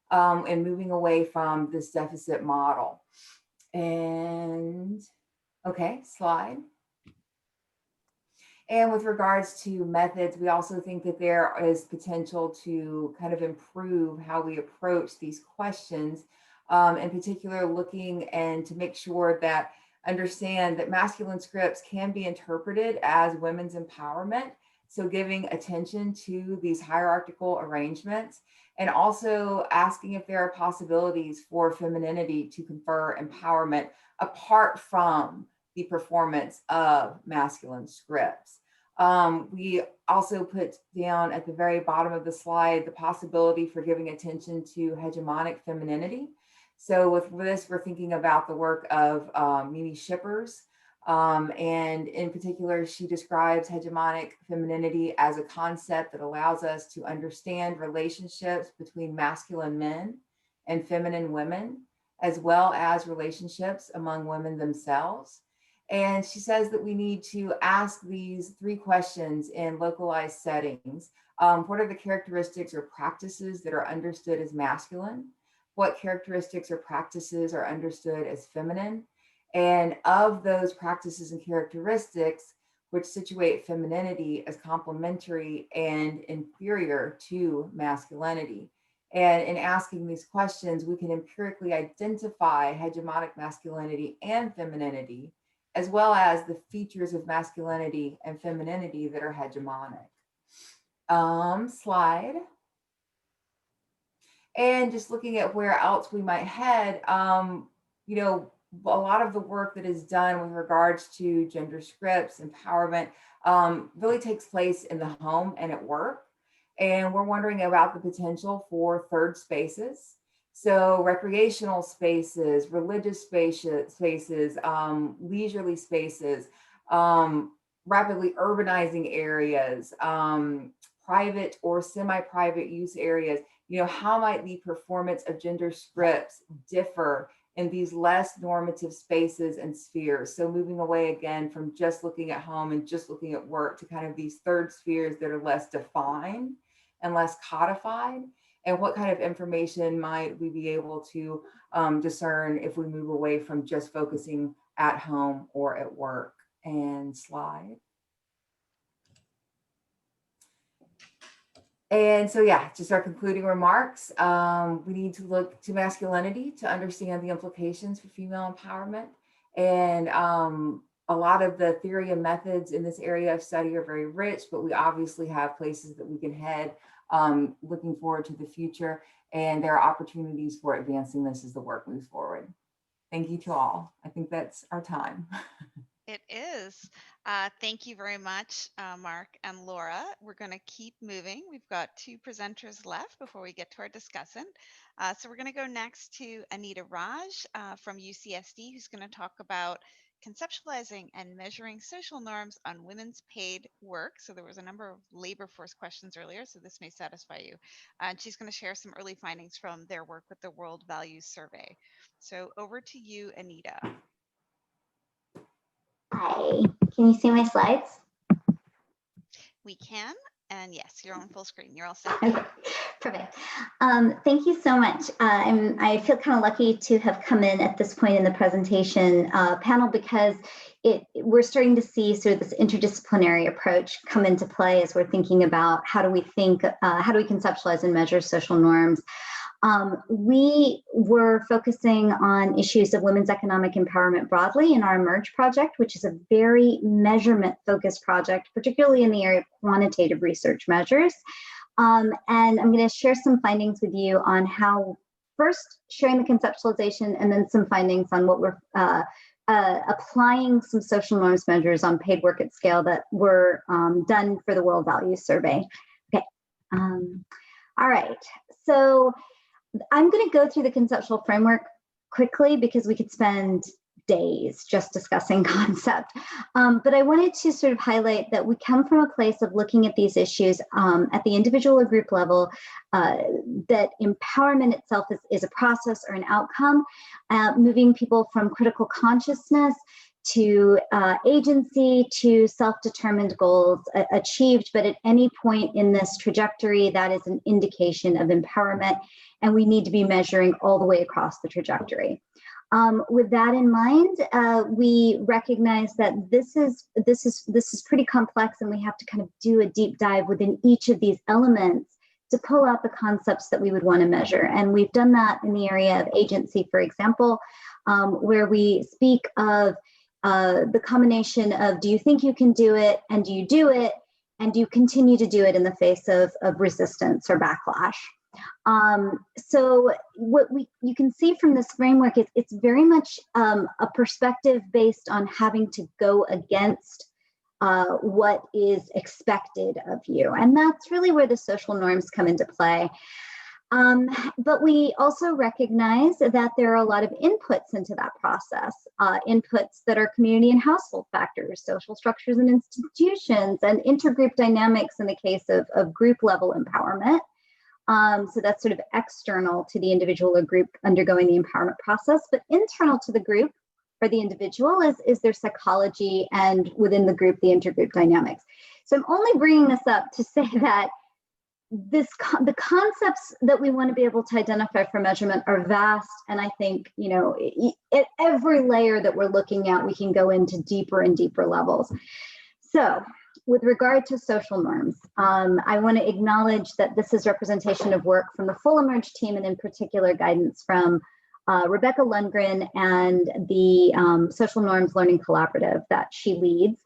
and moving away from this deficit model. And okay, slide. And with regards to methods, we also think that there is potential to kind of improve how we approach these questions, in particular looking and to make sure that understand that masculine scripts can be interpreted as women's empowerment. So giving attention to these hierarchical arrangements, and also asking if there are possibilities for femininity to confer empowerment apart from the performance of masculine scripts. We also put down at the very bottom of the slide the possibility for giving attention to hegemonic femininity. So with this, we're thinking about the work of Mimi Shippers. And in particular, she describes hegemonic femininity as a concept that allows us to understand relationships between masculine men and feminine women, as well as relationships among women themselves. And she says that we need to ask these 3 questions in localized settings. What are the characteristics or practices that are understood as masculine? What characteristics or practices are understood as feminine? And of those practices and characteristics, which situate femininity as complementary and inferior to masculinity. And in asking these questions, we can empirically identify hegemonic masculinity and femininity, as well as the features of masculinity and femininity that are hegemonic. Slide. And just looking at where else we might head, you know, a lot of the work that is done with regards to gender scripts, empowerment, really takes place in the home and at work. And we're wondering about the potential for third spaces. So recreational spaces, religious spaces, leisurely spaces, rapidly urbanizing areas, private or semi-private use areas. You know, how might the performance of gender scripts differ in these less normative spaces and spheres? So moving away again from just looking at home and just looking at work to kind of these third spheres that are less defined and less codified. And what kind of information might we be able to discern if we move away from just focusing at home or at work? And slide. And so, yeah, just our concluding remarks. We need to look to masculinity to understand the implications for female empowerment. And a lot of the theory and methods in this area of study are very rich, but we obviously have places that we can head looking forward to the future. And there are opportunities for advancing this as the work moves forward. Thank you to all. I think that's our time. It is. Thank you very much, Mark and Laura. We're going to keep moving. We've got 2 presenters left before we get to our discussant. So we're going to go next to Anita Raj from UCSD, who's going to talk about conceptualizing and measuring social norms on women's paid work. So there was a number of labor force questions earlier, so this may satisfy you. And she's going to share some early findings from their work with the World Values Survey. So over to you, Anita. Hi, can you see my slides? We can, and yes, you're on full screen. You're all set. Okay, perfect. Thank you so much. I feel kind of lucky to have come in at this point in the presentation panel because we're starting to see sort of this interdisciplinary approach come into play as we're thinking about how do we conceptualize and measure social norms. We were focusing on issues of women's economic empowerment broadly in our Emerge project, which is a very measurement-focused project, particularly in the area of quantitative research measures. And I'm going to share some findings with you on how, first, sharing the conceptualization, and then some findings on what we're applying some social norms measures on paid work at scale that were done for the World Values Survey. Okay. All right. So I'm going to go through the conceptual framework quickly because we could spend days just discussing concept. But I wanted to sort of highlight that we come from a place of looking at these issues at the individual or group level, that empowerment itself is a process or an outcome, moving people from critical consciousness to agency to self-determined goals achieved, but at any point in this trajectory, that is an indication of empowerment, and we need to be measuring all the way across the trajectory. With that in mind, we recognize that this is pretty complex, and we have to kind of do a deep dive within each of these elements to pull out the concepts that we would want to measure. And we've done that in the area of agency, for example, where we speak of the combination of do you think you can do it, and do you do it, and do you continue to do it in the face of resistance or backlash. So what you can see from this framework is it's very much a perspective based on having to go against what is expected of you. And that's really where the social norms come into play. But we also recognize that there are a lot of inputs into that process, inputs that are community and household factors, social structures and institutions, and intergroup dynamics in the case of group level empowerment. So that's sort of external to the individual or group undergoing the empowerment process, but internal to the group or the individual is their psychology, and within the group, the intergroup dynamics. So I'm only bringing this up to say that the concepts that we want to be able to identify for measurement are vast, and I think, you know, at every layer that we're looking at, we can go into deeper and deeper levels. So with regard to social norms, I want to acknowledge that this is representation of work from the Full Emerge team, and in particular guidance from Rebecca Lundgren and the Social Norms Learning Collaborative that she leads.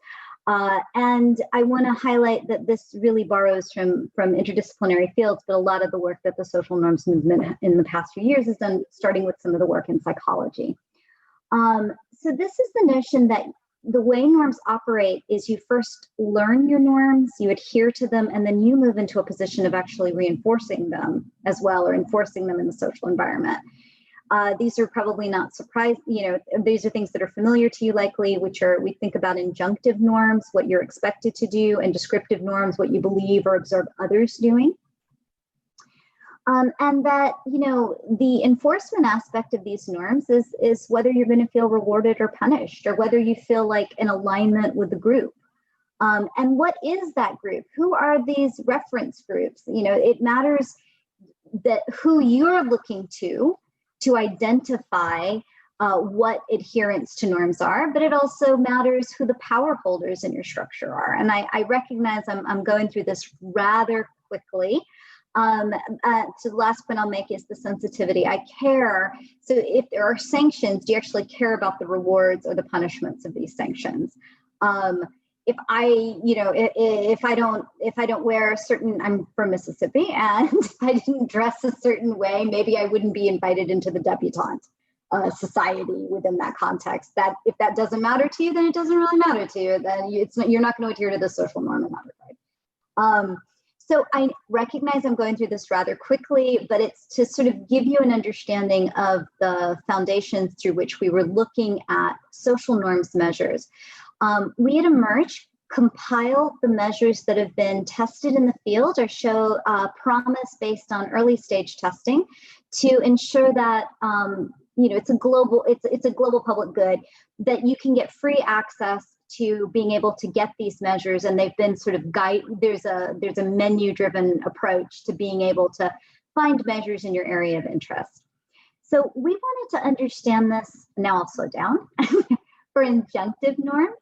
And I want to highlight that this really borrows from interdisciplinary fields, but a lot of the work that the social norms movement in the past few years has done, starting with some of the work in psychology. So this is the notion that the way norms operate is you first learn your norms, you adhere to them, and then you move into a position of actually reinforcing them as well, or enforcing them in the social environment. These are probably not surprising, you know, these are things that are familiar to you likely, which are, we think about injunctive norms, what you're expected to do, and descriptive norms, what you believe or observe others doing. And that, you know, the enforcement aspect of these norms is whether you're going to feel rewarded or punished, or whether you feel like an alignment with the group. And what is that group? Who are these reference groups? You know, it matters that who you're looking to identify what adherence to norms are, but it also matters who the power holders in your structure are. And I recognize I'm going through this rather quickly. So the last point I'll make is the sensitivity. I care. So if there are sanctions, do you actually care about the rewards or the punishments of these sanctions? If I, you know, if I don't wear a certain, I'm from Mississippi, and if I didn't dress a certain way, maybe I wouldn't be invited into the debutante society within that context. That if that doesn't matter to you, then it doesn't really matter to you. Then you're not going to adhere to the social norm in that regard. So I recognize I'm going through this rather quickly, but it's to sort of give you an understanding of the foundations through which we were looking at social norms measures. We at Emerge compile the measures that have been tested in the field or show promise based on early stage testing to ensure that you know, it's a global public good, that you can get free access to being able to get these measures, and they've been sort of there's a menu driven approach to being able to find measures in your area of interest. So we wanted to understand this. Now I'll slow down. For injunctive norms,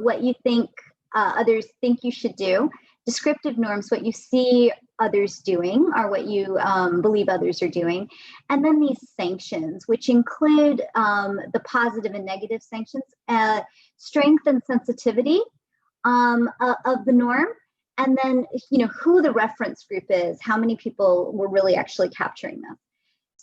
what you think others think you should do. Descriptive norms, what you see others doing or what you believe others are doing. And then these sanctions, which include the positive and negative sanctions, strength and sensitivity of the norm, and then, you know, who the reference group is, how many people were really actually capturing them.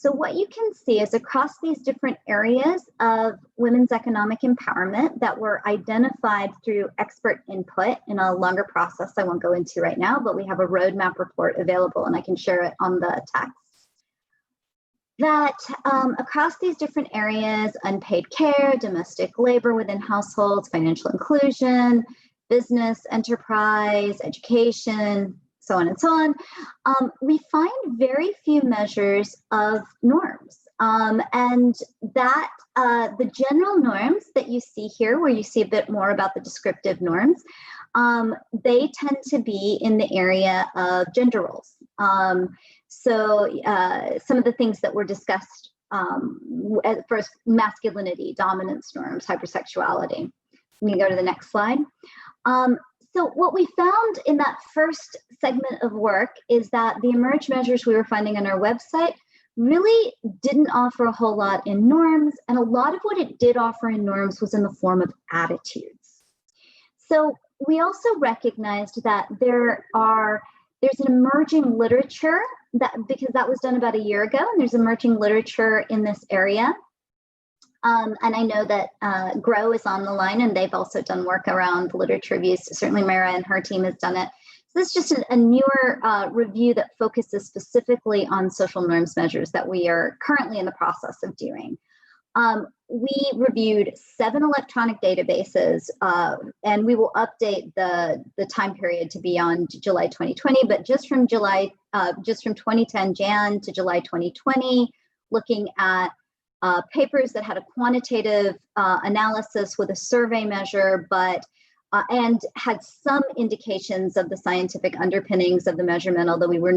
So what you can see is across these different areas of women's economic empowerment that were identified through expert input in a longer process I won't go into right now, but we have a roadmap report available and I can share it on the text. That across these different areas, unpaid care, domestic labor within households, financial inclusion, business, enterprise, education, so on and so on, we find very few measures of norms. And that the general norms that you see here, where you see a bit more about the descriptive norms, they tend to be in the area of gender roles. So some of the things that were discussed first, masculinity, dominance norms, hypersexuality. Let me go to the next slide. So what we found in that first segment of work is that the Emerge measures we were finding on our website really didn't offer a whole lot in norms, and a lot of what it did offer in norms was in the form of attitudes. So we also recognized that there's an emerging literature, that because that was done about a year ago, and there's emerging literature in this area And I know that GROW is on the line, and they've also done work around literature reviews. Certainly Mara and her team has done it. So this is just a newer review that focuses specifically on social norms measures that we are currently in the process of doing. We reviewed 7 electronic databases, and we will update the time period to beyond July 2020, but just from 2010 Jan to July 2020, looking at papers that had a quantitative analysis with a survey measure, but and had some indications of the scientific underpinnings of the measurement, although we were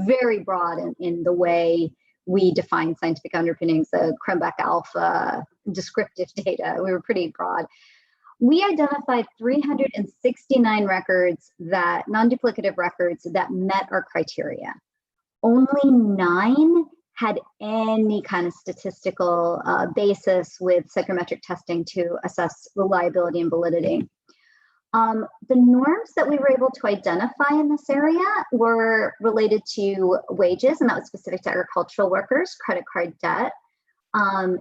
very broad in the way we defined scientific underpinnings, the Cronbach alpha, descriptive data. We were pretty broad. We identified 369 records, non-duplicative records that met our criteria. Only 9 had any kind of statistical basis with psychometric testing to assess reliability and validity. The norms that we were able to identify in this area were related to wages, and that was specific to agricultural workers, credit card debt,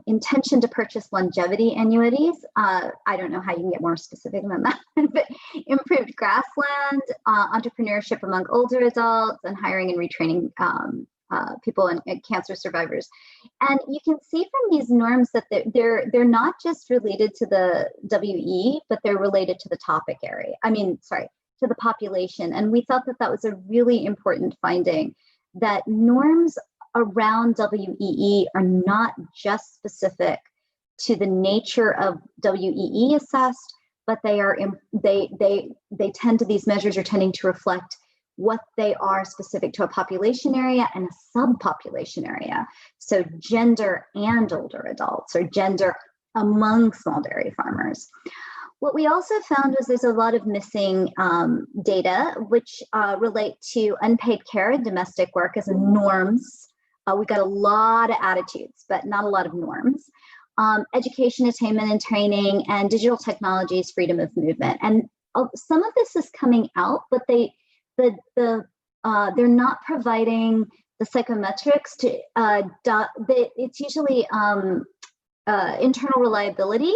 intention to purchase longevity annuities. I don't know how you can get more specific than that, but improved grassland, entrepreneurship among older adults, and hiring and retraining people and cancer survivors. And you can see from these norms that they're not just related to the WE, but they're related to the topic area. To the population. And we thought that that was a really important finding, that norms around WEE are not just specific to the nature of WEE assessed, but these measures are tending to reflect what they are specific to a population area and a subpopulation area. So gender and older adults, or gender among small dairy farmers. What we also found was there's a lot of missing data which relate to unpaid care and domestic work as norms. We got a lot of attitudes, but not a lot of norms. Education, attainment, and training, and digital technologies, freedom of movement. And some of this is coming out, but they're not providing the psychometrics to, it's usually internal reliability.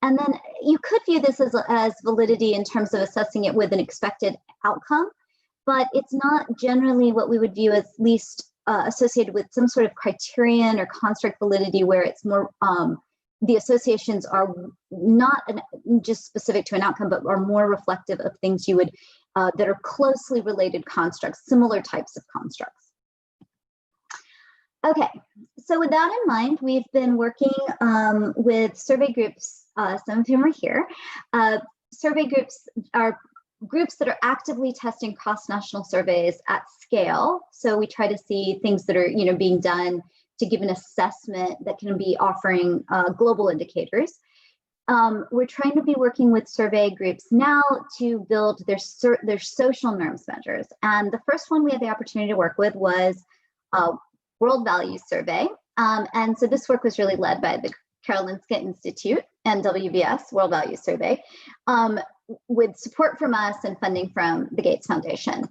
And then you could view this as validity in terms of assessing it with an expected outcome, but it's not generally what we would view as least associated with some sort of criterion or construct validity, where it's more, the associations are not just specific to an outcome, but are more reflective of things you would, that are closely related constructs, similar types of constructs. Okay, so with that in mind, we've been working with survey groups, some of whom are here. Survey groups are groups that are actively testing cross-national surveys at scale. So we try to see things that are being done to give an assessment that can be offering global indicators. We're trying to be working with survey groups now to build their social norms measures. And the first one we had the opportunity to work with was World Values Survey. And so this work was really led by the Karolinska Institute and WVS, World Values Survey, with support from us and funding from the Gates Foundation.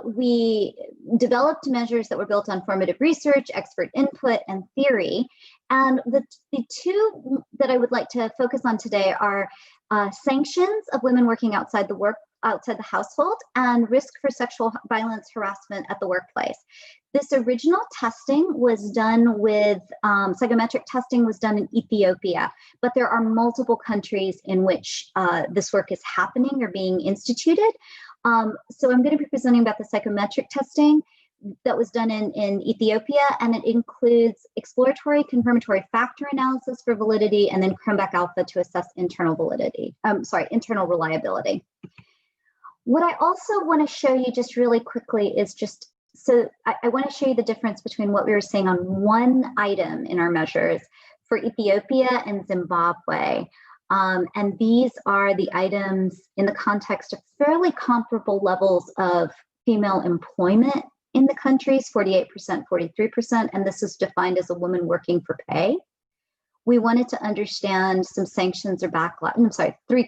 We developed measures that were built on formative research, expert input, and theory. And the two that I would like to focus on today are sanctions of women working outside the household, and risk for sexual violence, harassment at the workplace. This original testing was done with, psychometric testing was done in Ethiopia, but there are multiple countries in which this work is happening or being instituted. So I'm going to be presenting about the psychometric testing that was done in Ethiopia, and it includes exploratory confirmatory factor analysis for validity, and then Cronbach alpha to assess internal reliability. What I also want to show you just really quickly is I want to show you the difference between what we were saying on one item in our measures for Ethiopia and Zimbabwe. And these are the items in the context of fairly comparable levels of female employment in the countries, 48%, 43%, and this is defined as a woman working for pay. We wanted to understand some sanctions or backlash. I'm sorry, 3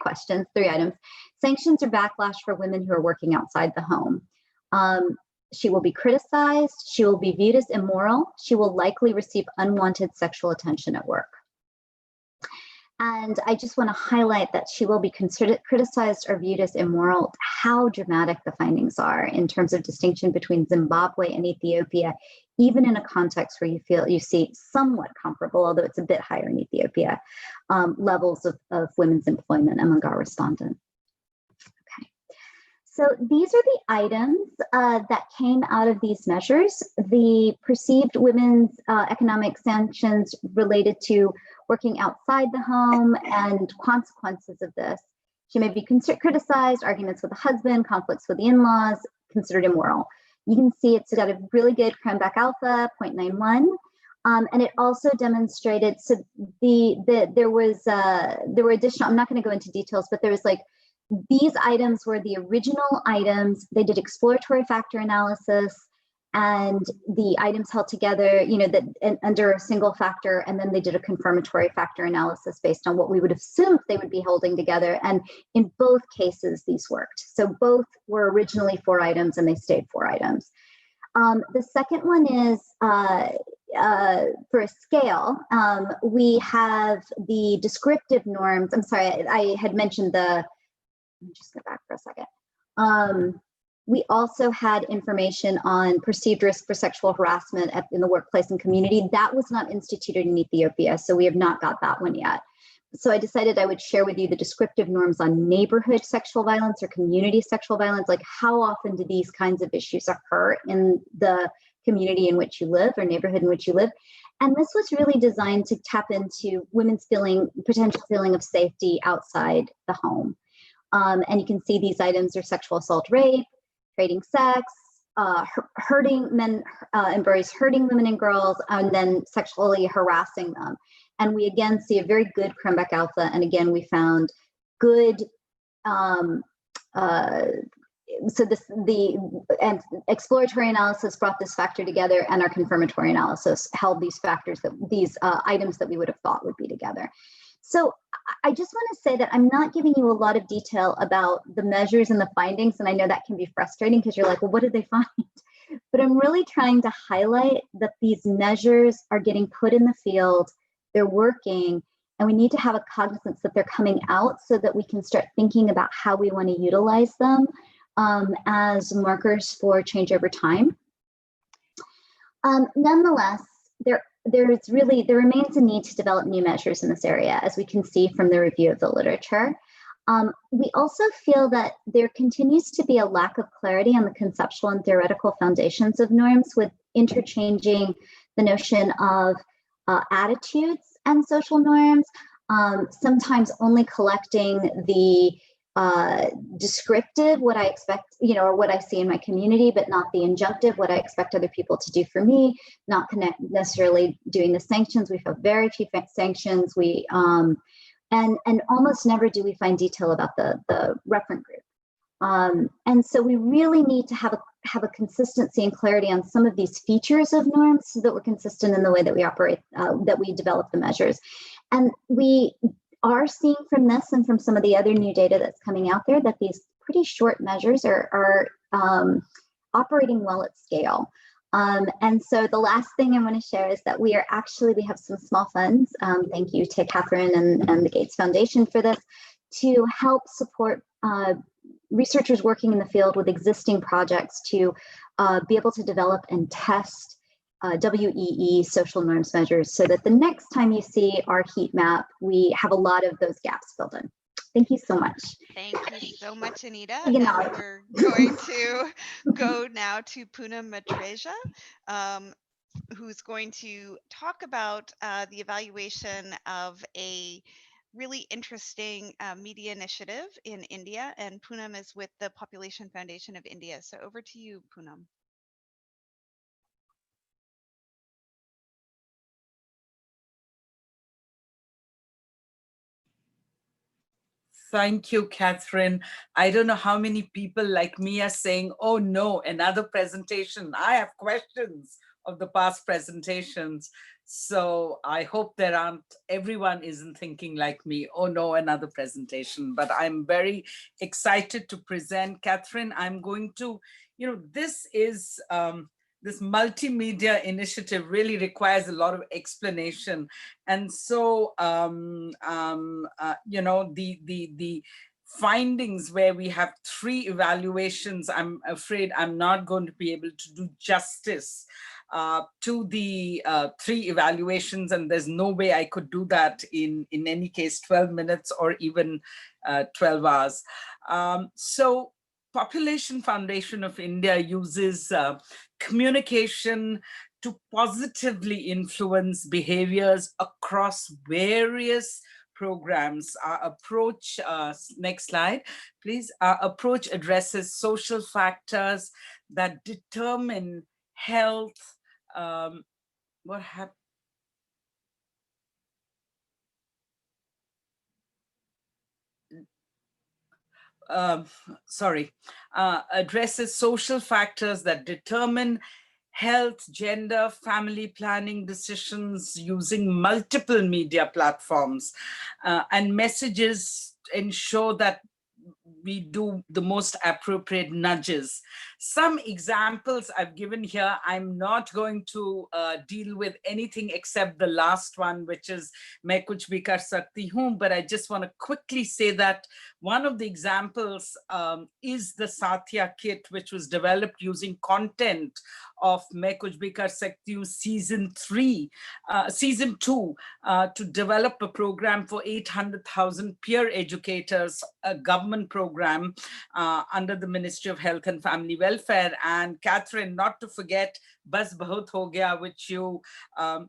items. Sanctions or backlash for women who are working outside the home. She will be criticized. She will be viewed as immoral. She will likely receive unwanted sexual attention at work. And I just want to highlight that she will be considered criticized or viewed as immoral. How dramatic the findings are in terms of distinction between Zimbabwe and Ethiopia, even in a context where you see somewhat comparable, although it's a bit higher in Ethiopia, levels of women's employment among our respondents. Okay. So these are the items that came out of these measures. The perceived women's economic sanctions related to working outside the home and consequences of this. She may be criticized, arguments with the husband, conflicts with the in-laws, considered immoral. You can see it's got a really good Cronbach alpha, 0.91. And it also demonstrated, so there were additional, I'm not going to go into details, but there was like, these items were the original items. They did exploratory factor analysis, and the items held together, under a single factor, and then they did a confirmatory factor analysis based on what we would assume they would be holding together. And in both cases, these worked. So both were originally 4 items, and they stayed 4 items. The second one is for a scale. We have the descriptive norms. I'm sorry, I had mentioned let me just go back for a second. We also had information on perceived risk for sexual harassment in the workplace and community. That was not instituted in Ethiopia, so we have not got that one yet. So I decided I would share with you the descriptive norms on neighborhood sexual violence or community sexual violence, like how often do these kinds of issues occur in the community in which you live or neighborhood in which you live. And this was really designed to tap into women's potential feeling of safety outside the home. And you can see these items are sexual assault, rape, trading sex, hurting men, embrace hurting women and girls, and then sexually harassing them. And we again see a very good Cronbach alpha. And again, we found good, and exploratory analysis brought this factor together, and our confirmatory analysis held these factors, these items that we would have thought would be together. So I just want to say that I'm not giving you a lot of detail about the measures and the findings, and I know that can be frustrating because you're like, well, what did they find? But I'm really trying to highlight that these measures are getting put in the field, they're working, and we need to have a cognizance that they're coming out so that we can start thinking about how we want to utilize them as markers for change over time. Nonetheless, there remains a need to develop new measures in this area, as we can see from the review of the literature. We also feel that there continues to be a lack of clarity on the conceptual and theoretical foundations of norms, with interchanging the notion of attitudes and social norms, sometimes only collecting the descriptive, what I expect, or what I see in my community, but not the injunctive, what I expect other people to do for me, not necessarily doing the sanctions. We have very few sanctions. We and almost never do we find detail about the referent group. And so we really need to have a consistency and clarity on some of these features of norms so that we're consistent in the way that we operate, that we develop the measures. And we are seeing from this and from some of the other new data that's coming out there that these pretty short measures are operating well at scale. And so the last thing I want to share is that we have some small funds. Thank you to Catherine and the Gates Foundation for this, to help support researchers working in the field with existing projects to be able to develop and test WEE social norms measures so that the next time you see our heat map, we have a lot of those gaps filled in. Thank you so much. Thank you so much, Anita. And we're going to go now to Poonam Matreja, who's going to talk about the evaluation of a really interesting media initiative in India. And Poonam is with the Population Foundation of India. So over to you, Poonam. Thank you, Catherine. I don't know how many people like me are saying, oh no, another presentation. I have questions of the past presentations. So I hope everyone isn't thinking like me, oh no, another presentation. But I'm very excited to present. Catherine, I'm going to, this is this multimedia initiative really requires a lot of explanation. And so, you know, the findings where we have 3 evaluations, I'm afraid I'm not going to be able to do justice to the 3 evaluations, and there's no way I could do that in any case 12 minutes or even 12 hours. So Population Foundation of India uses communication to positively influence behaviors across various programs. Our approach, next slide, please. Our approach addresses social factors that determine health. What happened? Addresses social factors that determine health, gender, family planning decisions using multiple media platforms, and messages ensure that we do the most appropriate nudges. Some examples I've given here, I'm not going to deal with anything except the last one, which is Main Kuch Bhi Kar Sakti Hoon, but I just want to quickly say that one of the examples is the Satya kit, which was developed using content of Main Kuch Bhi Kar Sakti Hoon season 2, to develop a program for 800,000 peer educators, a government program under the Ministry of Health and Family Welfare. And Catherine, not to forget Bas Bahut Ho Gaya, which you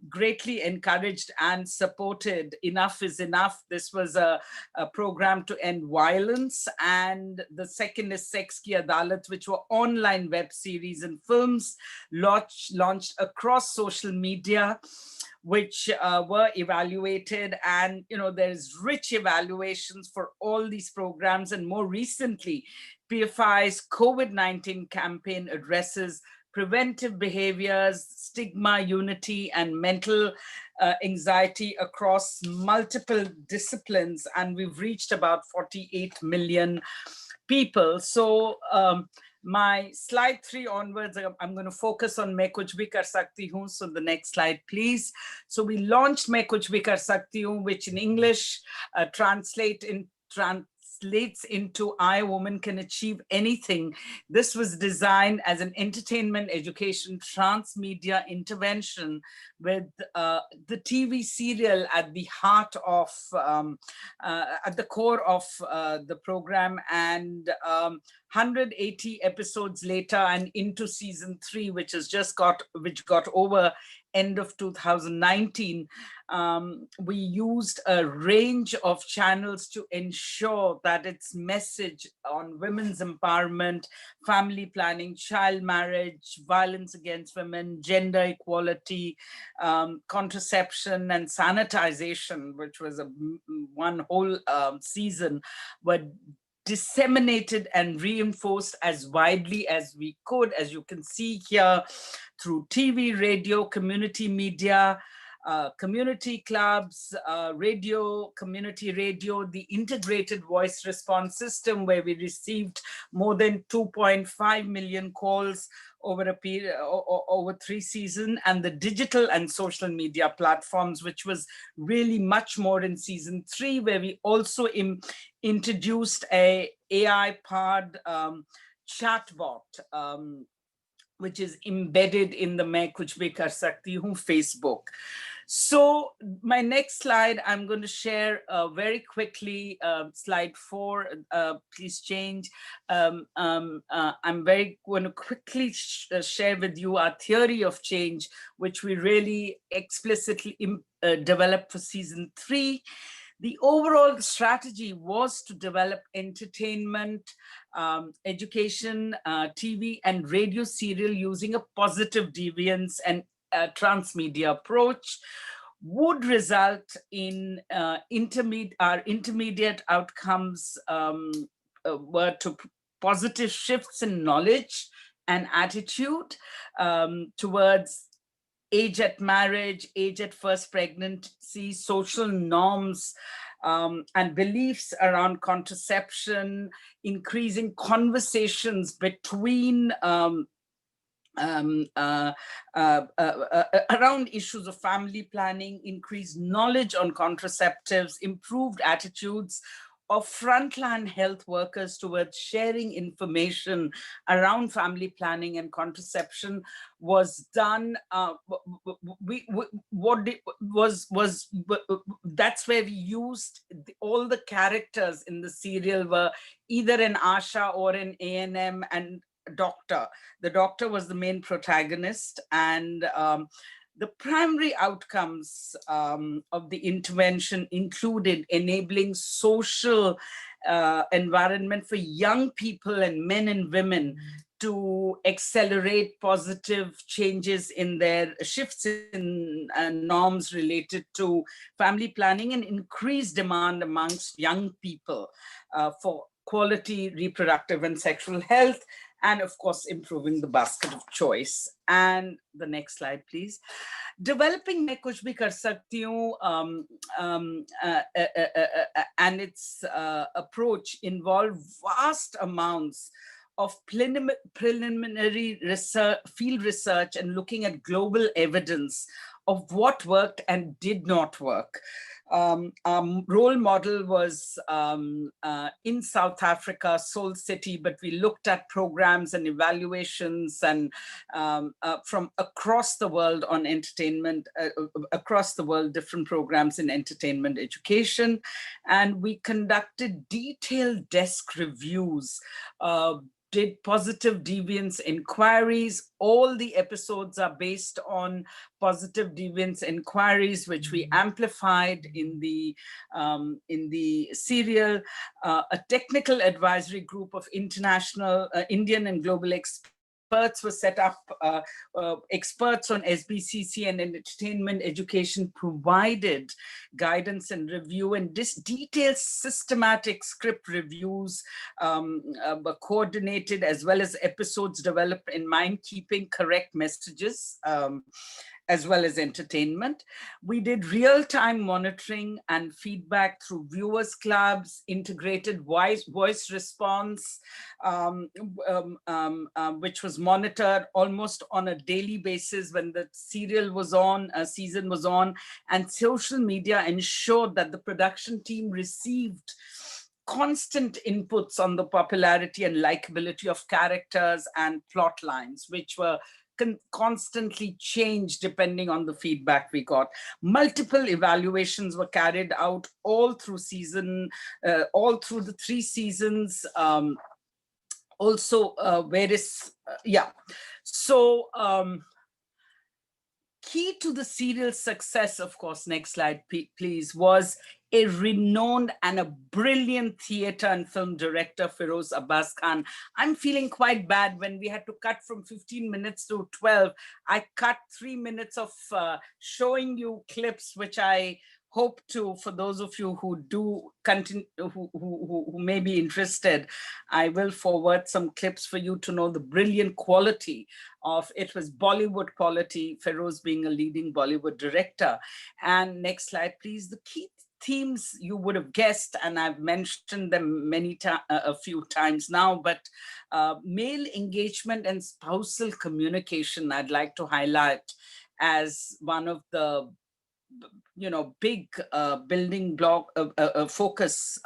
greatly encouraged and supported. Enough is Enough. This was a program to end violence. And the second is Sex Ki Adalat, which were online web series and films launched across social media, which were evaluated. And you know, there's rich evaluations for all these programs. And more recently, PFI's COVID-19 campaign addresses preventive behaviors, stigma, unity, and mental anxiety across multiple disciplines. And we've reached about 48 million people. So my slide 3 onwards, I'm going to focus on Main Kuch Bhi Kar Sakti Hoon. So the next slide, please. So we launched Main Kuch Bhi Kar Sakti Hoon, which in English translates into I, Woman Can Achieve Anything. This was designed as an entertainment, education, transmedia intervention with the TV serial at the heart of, at the core of the program. And 180 episodes later and into season 3, which got over end of 2019, we used a range of channels to ensure that its message on women's empowerment, family planning, child marriage, violence against women, gender equality, contraception, and sanitization, which was one whole season, were disseminated and reinforced as widely as we could, as you can see here, through TV, radio, community media, community clubs, radio, community radio, the integrated voice response system, where we received more than 2.5 million calls over a period, over 3 seasons, and the digital and social media platforms, which was really much more in season 3, where we also introduced a AI-powered chatbot, which is embedded in the Main Kuch Bhi Kar Sakti Hoon Facebook. So my next slide, I'm going to share very quickly, slide 4, please change. I'm very going to quickly share with you our theory of change, which we really explicitly developed for season 3. The overall strategy was to develop entertainment, education, TV, and radio serial using a positive deviance and transmedia approach, would result in our intermediate outcomes were to positive shifts in knowledge and attitude towards age at marriage, age at first pregnancy, social norms, and beliefs around contraception, increasing conversations between around issues of family planning, increased knowledge on contraceptives, improved attitudes of frontline health workers towards sharing information around family planning and contraception was done. That's where we used all the characters in the serial were either an Asha or an A&M and doctor. The doctor was the main protagonist, and the primary outcomes of the intervention included enabling social environment for young people and men and women to accelerate positive changes in their shifts in norms related to family planning, and increased demand amongst young people for quality reproductive and sexual health, and of course, improving the basket of choice. And the next slide, please. Developing मैं कुछ भी कर सकती हूँ and its approach involved vast amounts of preliminary research, field research, and looking at global evidence of what worked and did not work. Role model was in South Africa, Seoul City, but we looked at programs and evaluations and from across the world on entertainment, across the world, different programs in entertainment education. And we conducted detailed desk reviews, did positive deviance inquiries. All the episodes are based on positive deviance inquiries, which we amplified in the serial. A technical advisory group of international, Indian and global experts were set up. Experts on SBCC and entertainment education provided guidance and review, and this detailed systematic script reviews were coordinated, as well as episodes developed in mind keeping correct messages, as well as entertainment. We did real-time monitoring and feedback through viewers clubs, integrated voice response, which was monitored almost on a daily basis when the serial was on, season was on, and social media ensured that the production team received constant inputs on the popularity and likability of characters and plot lines, which were constantly changed depending on the feedback we got. Multiple evaluations were carried out all through all through the 3 seasons. Also, key to the serial success, of course, next slide, please, was a renowned and a brilliant theater and film director, Feroz Abbas Khan. I'm feeling quite bad when we had to cut from 15 minutes to 12. I cut 3 minutes of showing you clips, which I hope to, for those of you who do continue, who may be interested, I will forward some clips for you to know the brilliant quality of, it was Bollywood quality, Feroz being a leading Bollywood director. And next slide, please. The key themes you would have guessed, and I've mentioned them a few times now, but male engagement and spousal communication, I'd like to highlight as one of the big building block focus.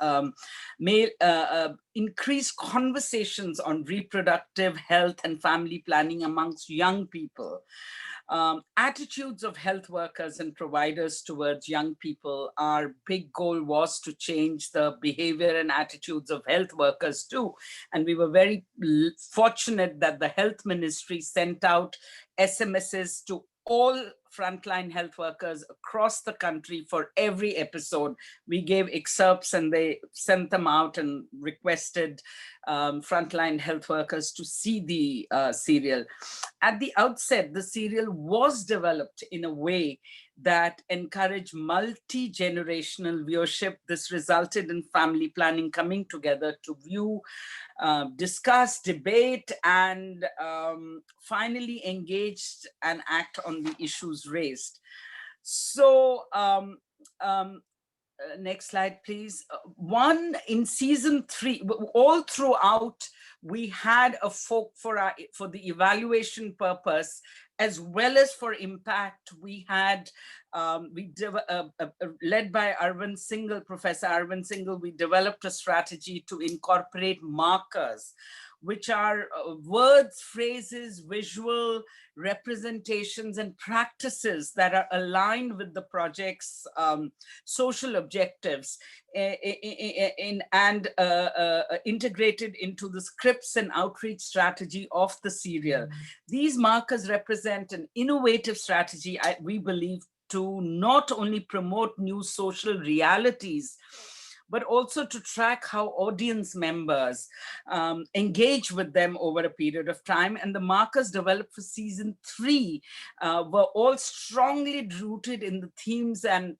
Increased conversations on reproductive health and family planning amongst young people. Attitudes of health workers and providers towards young people. Our big goal was to change the behavior and attitudes of health workers too. And we were very fortunate that the health ministry sent out SMSs to all frontline health workers across the country for every episode. We gave excerpts and they sent them out and requested frontline health workers to see the serial. At the outset, the serial was developed in a way that encouraged multi-generational viewership. This resulted in family planning coming together to view, discuss, debate, and finally engaged and act on the issues raised. So next slide, please. In season 3, all throughout, we had a for the evaluation purpose, as well as for impact, we had, led by Arvind Singhal, Professor Arvind Singhal, we developed a strategy to incorporate markers, which are words, phrases, visual representations, and practices that are aligned with the project's social objectives and integrated into the scripts and outreach strategy of the serial. These markers represent an innovative strategy, we believe, to not only promote new social realities, but also to track how audience members engage with them over a period of time. And the markers developed for season 3 were all strongly rooted in the themes and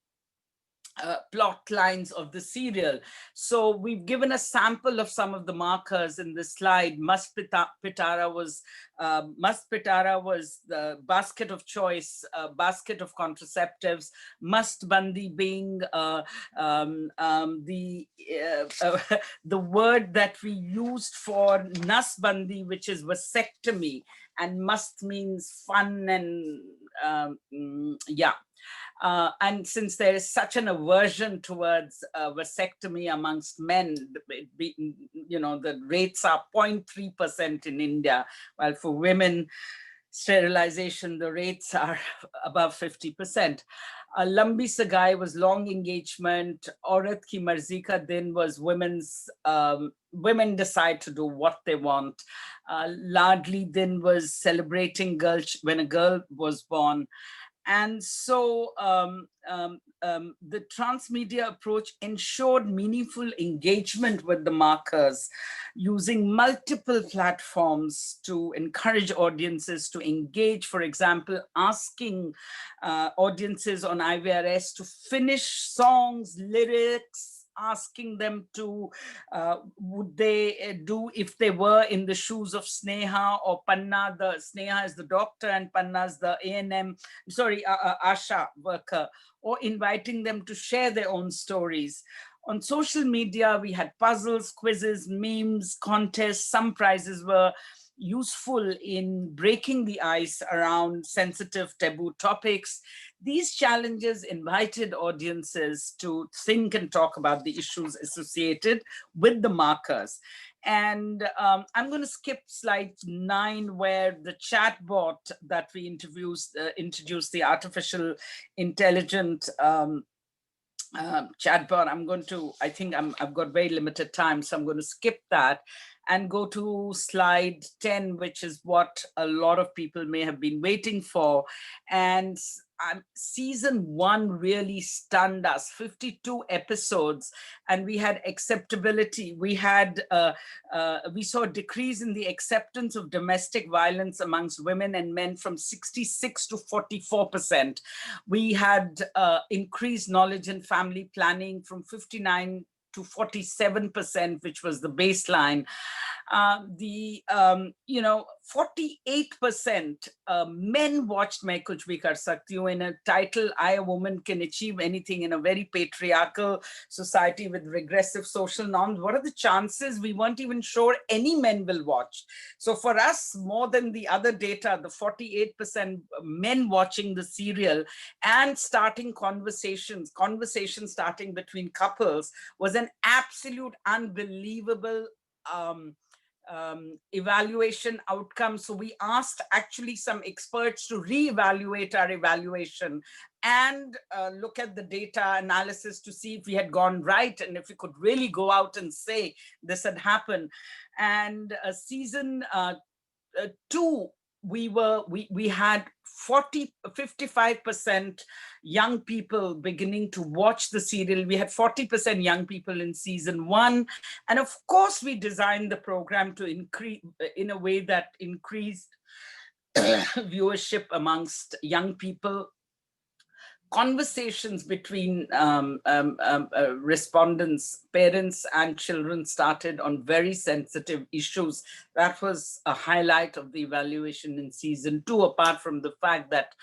plot lines of the serial. So we've given a sample of some of the markers in this slide. Mast Pitara was the basket of choice, basket of contraceptives. Mast Bandi being the word that we used for Nas Bandi, which is vasectomy, and must means fun and yeah. And since there is such an aversion towards vasectomy amongst men, the rates are 0.3% in India, while for women, sterilization, the rates are above 50%. Lambi Sagai was long engagement. Aurat ki marzi ka din was women decide to do what they want. Ladli din was celebrating when a girl was born. And so the transmedia approach ensured meaningful engagement with the markers, using multiple platforms to encourage audiences to engage. For example, asking audiences on IVRS to finish songs, lyrics, asking them to, would they do if they were in the shoes of Sneha or Panna. The Sneha is the doctor and Panna is the A&M, Asha worker, or inviting them to share their own stories. On social media, we had puzzles, quizzes, memes, contests. Some prizes were useful in breaking the ice around sensitive taboo topics. These challenges invited audiences to think and talk about the issues associated with the markers. And I'm going to skip slide 9, where the chatbot that we introduced, the artificial intelligent chatbot. I've got very limited time, so I'm going to skip that and go to slide 10, which is what a lot of people may have been waiting for. And season 1 really stunned us. 52 episodes, and we had acceptability. We saw a decrease in the acceptance of domestic violence amongst women and men from 66 to 44%. We had increased knowledge in family planning from 59 to 47%, which was the baseline. 48% men watched Main Kuch Bhi Kar Sakti Hu, in a title, I, a Woman Can Achieve Anything in a very patriarchal society with regressive social norms. What are the chances? We weren't even sure any men will watch. So for us, more than the other data, the 48% men watching the serial and starting conversations starting between couples was an absolute unbelievable evaluation outcome. So we asked actually some experts to reevaluate our evaluation and look at the data analysis to see if we had gone right and if we could really go out and say this had happened. And season 2, we had 55% young people beginning to watch the serial. We had 40% young people in season 1. And of course, we designed the program to increase in a way that increased viewership amongst young people. Conversations between respondents, parents and children started on very sensitive issues. That was a highlight of the evaluation in season 2, apart from the fact that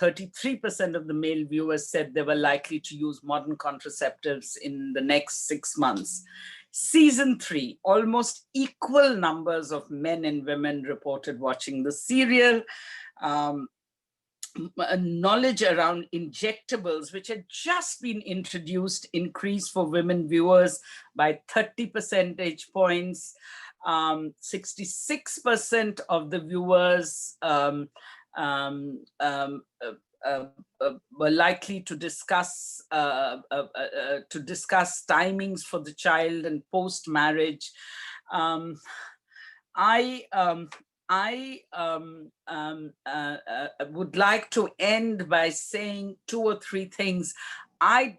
33% of the male viewers said they were likely to use modern contraceptives in the next 6 months. Season 3, almost equal numbers of men and women reported watching the serial. Knowledge around injectables, which had just been introduced, increased for women viewers by 30 percentage points. 66% of the viewers were likely to discuss timings for the child and post-marriage. I would like to end by saying 2 or 3 things. I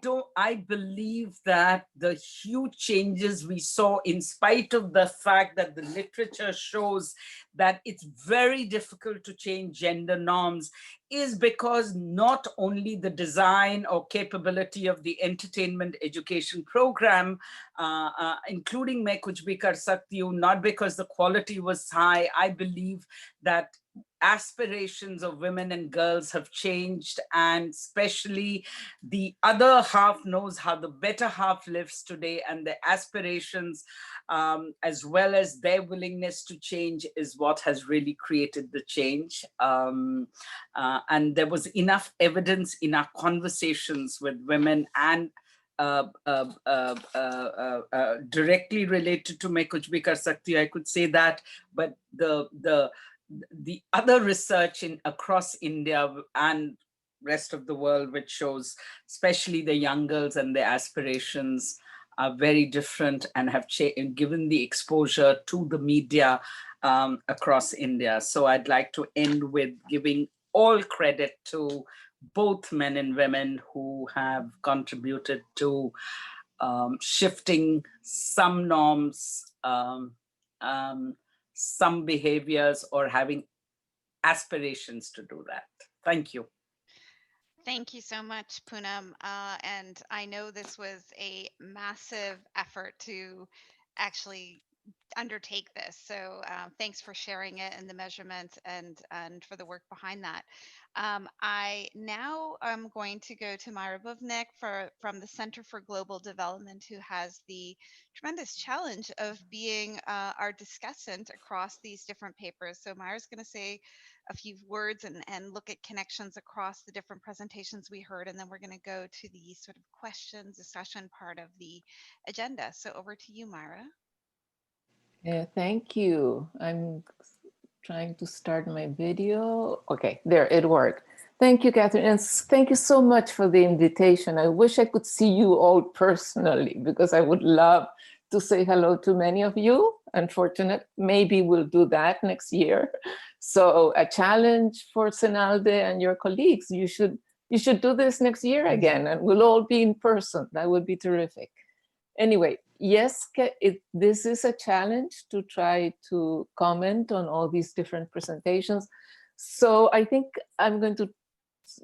believe that the huge changes we saw, in spite of the fact that the literature shows that it's very difficult to change gender norms, is because not only the design or capability of the entertainment education program, including Main Kuch Bhi Kar Sakti Hu, not because the quality was high. I believe that aspirations of women and girls have changed, and especially the other half knows how the better half lives today, and the aspirations as well as their willingness to change is what has really created the change. And there was enough evidence in our conversations with women and directly related to Main Kuch Bhi Kar Sakti, I could say that, but the other research across India and rest of the world, which shows especially the young girls and their aspirations are very different and have given the exposure to the media across India. So I'd like to end with giving all credit to both men and women who have contributed to shifting some norms, some behaviors, or having aspirations to do that. Thank you. Thank you so much, Poonam. And I know this was a massive effort to actually undertake this. So thanks for sharing it and the measurements and for the work behind that. I now am going to go to Myra Buvnik from the Center for Global Development, who has the tremendous challenge of being our discussant across these different papers. So Myra's going to say a few words and look at connections across the different presentations we heard, and then we're going to go to the sort of questions discussion part of the agenda. So over to you, Myra. Yeah, thank you. I'm trying to start my video. Okay, there, it worked. Thank you, Catherine, and thank you so much for the invitation. I wish I could see you all personally, because I would love to say hello to many of you. Unfortunately, maybe we'll do that next year. So a challenge for Senalde and your colleagues, you should do this next year again, and we'll all be in person. That would be terrific. Anyway, yes, this is a challenge to try to comment on all these different presentations. So I think I'm going to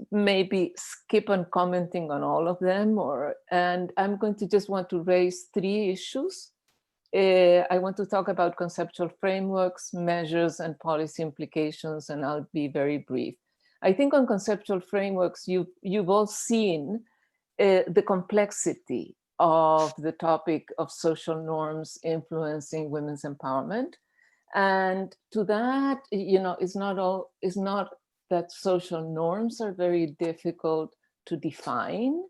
maybe skip on commenting on all of them, and I'm going to just want to raise 3 issues. I want to talk about conceptual frameworks, measures, and policy implications, and I'll be very brief. I think on conceptual frameworks, you've all seen the complexity of the topic of social norms influencing women's empowerment. And to that, it's not that social norms are very difficult to define.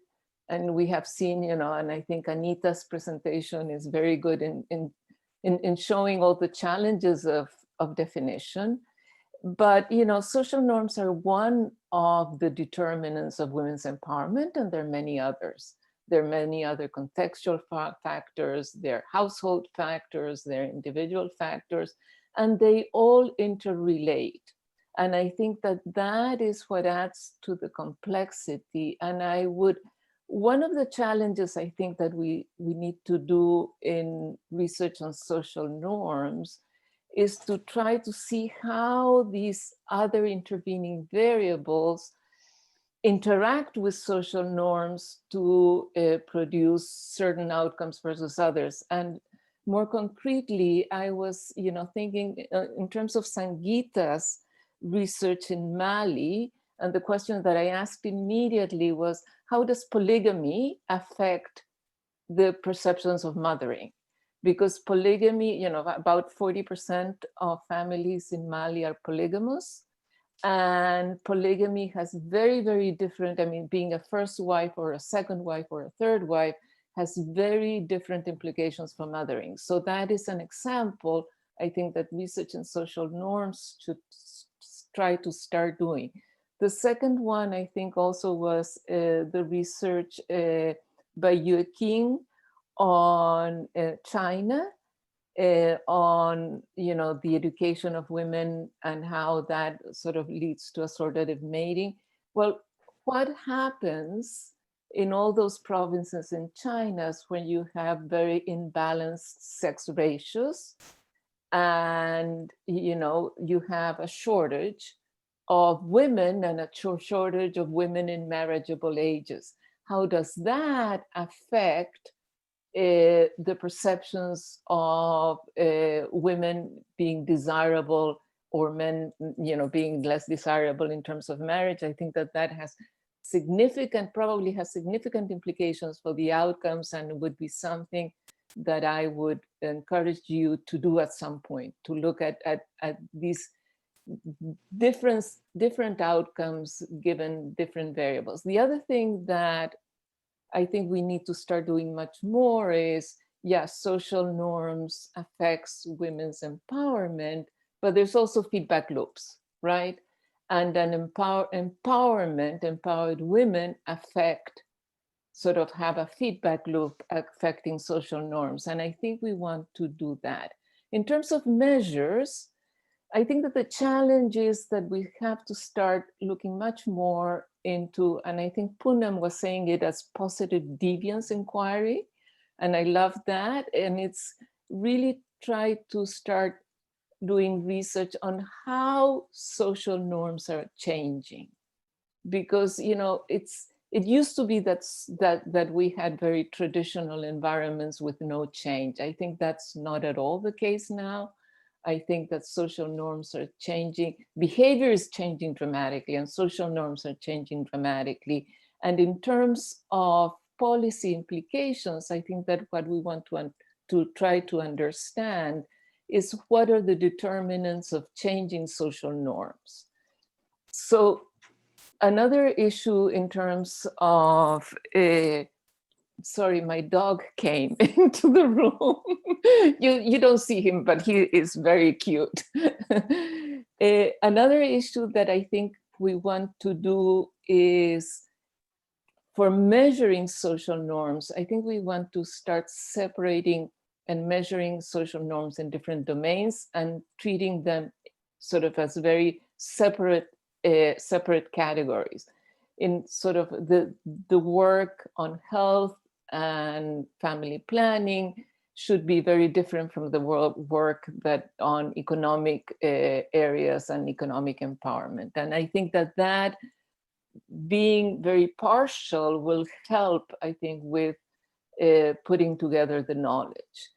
And we have seen, and I think Anita's presentation is very good in showing all the challenges of definition. But, social norms are one of the determinants of women's empowerment, and there are many others. There are many other contextual factors, there are household factors, there are individual factors, and they all interrelate. And I think that is what adds to the complexity. And one of the challenges I think that we need to do in research on social norms is to try to see how these other intervening variables interact with social norms to produce certain outcomes versus others. And more concretely, I was thinking in terms of Sangeeta's research in Mali, and the question that I asked immediately was, how does polygamy affect the perceptions of mothering? because polygamy, about 40% of families in Mali are polygamous. And polygamy has very, very different, being a first wife or a second wife or a third wife has very different implications for mothering. So that is an example, I think, that research in social norms should try to start doing. The second one, I think, also was the research by Yue Qing on China, on the education of women and how that sort of leads to assortative mating. Well, what happens in all those provinces in China when you have very imbalanced sex ratios, and you have a shortage of women and a shortage of women in marriageable ages? How does that affect the perceptions of women being desirable or men, being less desirable in terms of marriage? I think that has probably has significant implications for the outcomes, and would be something that I would encourage you to do at some point, to look at these different outcomes given different variables. The other thing that I think we need to start doing much more is, social norms affects women's empowerment, but there's also feedback loops, right? And an empowered women have a feedback loop affecting social norms. And I think we want to do that. In terms of measures, I think that the challenge is that we have to start looking much more into, and I think Poonam was saying it as positive deviance inquiry, and I love that. And it's really try to start doing research on how social norms are changing, because it used to be that we had very traditional environments with no change. I think that's not at all the case now. I think that social norms are changing, behavior is changing dramatically, and social norms are changing dramatically. And in terms of policy implications, I think that what we want to try to understand is what are the determinants of changing social norms. So another issue in terms of sorry, my dog came into the room. You don't see him, but he is very cute. Another issue that I think we want to do is, for measuring social norms, I think we want to start separating and measuring social norms in different domains and treating them sort of as very separate categories. In sort of the work on health and family planning should be very different from the work that on economic areas and economic empowerment. And I think that being very partial will help, I think, with putting together the knowledge.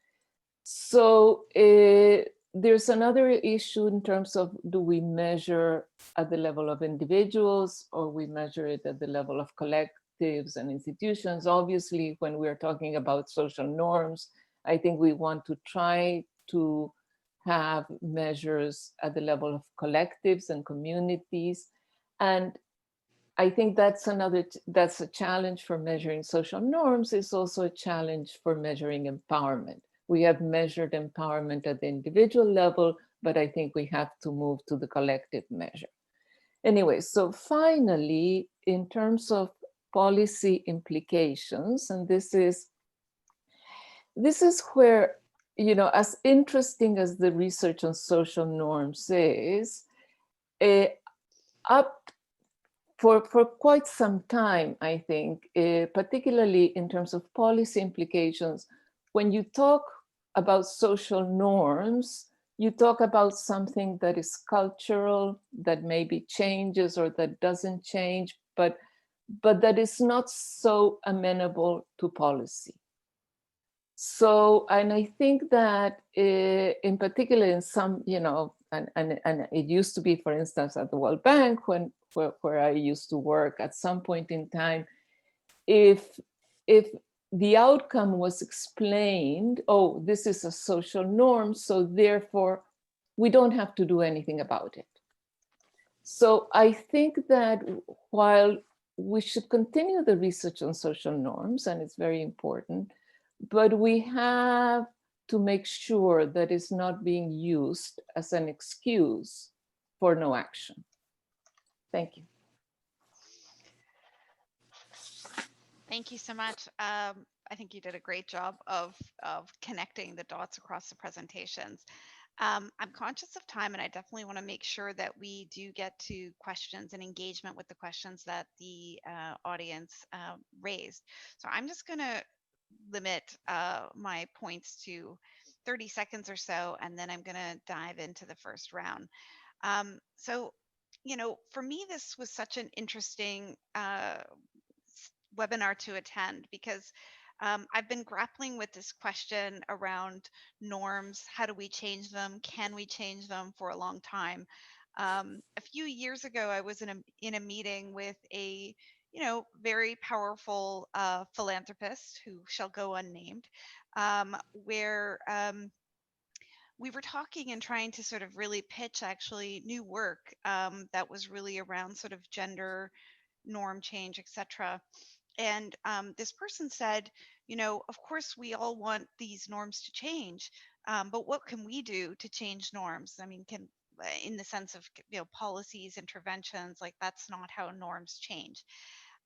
So there's another issue in terms of, do we measure at the level of individuals or we measure it at the level of collectives and institutions? Obviously, when we're talking about social norms, I think we want to try to have measures at the level of collectives and communities. And I think that's a challenge for measuring social norms. It's also a challenge for measuring empowerment. We have measured empowerment at the individual level, but I think we have to move to the collective measure. Anyway, so finally, in terms of policy implications, and this is where, as interesting as the research on social norms is, up for quite some time, I think, particularly in terms of policy implications, when you talk about social norms, you talk about something that is cultural, that maybe changes or that doesn't change, but that is not so amenable to policy. So, and I think that in particular in some, and it used to be, for instance, at the World Bank, where I used to work at some point in time, if the outcome was explained, oh, this is a social norm, so therefore we don't have to do anything about it. So I think that while we should continue the research on social norms, and it's very important, but we have to make sure that it's not being used as an excuse for no action. Thank you. Thank you so much. I think you did a great job of connecting the dots across the presentations. I'm conscious of time, and I definitely want to make sure that we do get to questions and engagement with the questions that the audience raised. So I'm just going to limit my points to 30 seconds or so, and then I'm going to dive into the first round. So, you know, for me, this was such an interesting webinar to attend because I've been grappling with this question around norms. How do we change them? Can we change them for a long time? A few years ago, I was in a meeting with a very powerful philanthropist who shall go unnamed, where we were talking and trying to sort of really pitch actually new work that was really around sort of gender norm change, etc. And this person said, you know, of course, we all want these norms to change, but what can we do to change norms? I mean, in the sense of, you know, policies, interventions, like that's not how norms change.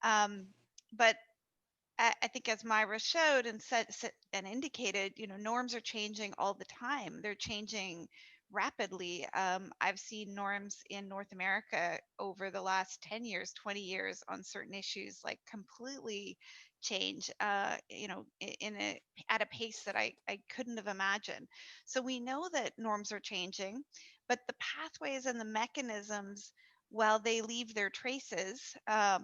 But I think as Myra showed and said and indicated, you know, norms are changing all the time. They're changing rapidly. I've seen norms in North America over the last 10 years, 20 years on certain issues, like completely change, you know, at a pace that I couldn't have imagined. So we know that norms are changing, but the pathways and the mechanisms, while they leave their traces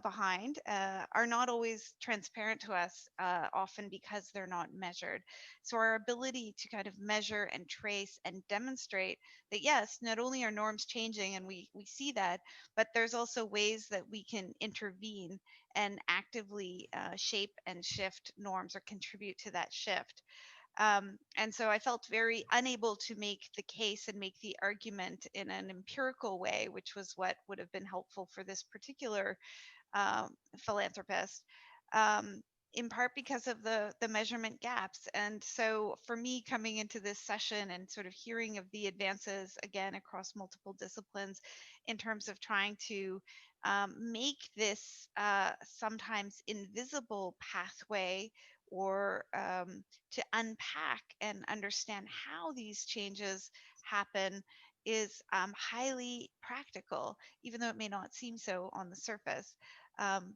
behind, are not always transparent to us, often because they're not measured. So our ability to kind of measure and trace and demonstrate that, yes, not only are norms changing and we see that, but there's also ways that we can intervene and actively shape and shift norms or contribute to that shift. And so I felt very unable to make the case and make the argument in an empirical way, which was what would have been helpful for this particular philanthropist, in part because of the measurement gaps. And so for me, coming into this session and sort of hearing of the advances again across multiple disciplines in terms of trying to make this sometimes invisible pathway, or to unpack and understand how these changes happen, is highly practical, even though it may not seem so on the surface,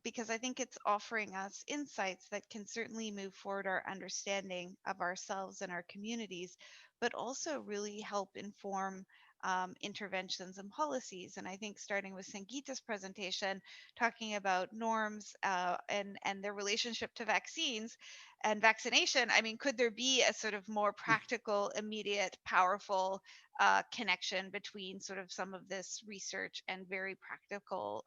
because I think it's offering us insights that can certainly move forward our understanding of ourselves and our communities, but also really help inform interventions and policies. And I think starting with Sangeeta's presentation, talking about norms and their relationship to vaccines and vaccination, I mean, could there be a sort of more practical, immediate, powerful connection between sort of some of this research and very practical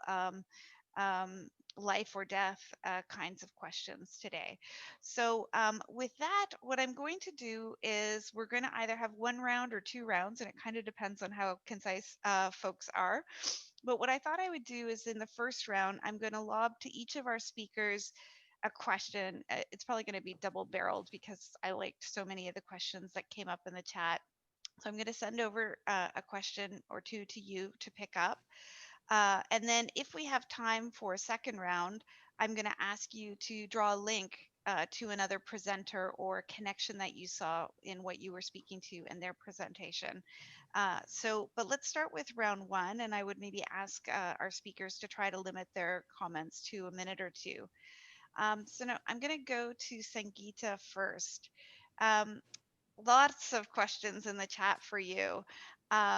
life or death kinds of questions today? So with that, what I'm going to do is we're going to either have one round or two rounds, and it kind of depends on how concise folks are. But what I thought I would do is in the first round, I'm going to lob to each of our speakers a question. It's probably going to be double barreled because I liked so many of the questions that came up in the chat. So I'm going to send over a question or two to you to pick up. And then if we have time for a second round, I'm going to ask you to draw a link to another presenter or connection that you saw in what you were speaking to in their presentation. But let's start with round one, and I would maybe ask our speakers to try to limit their comments to a minute or two. So now I'm going to go to Sangeeta first. Lots of questions in the chat for you.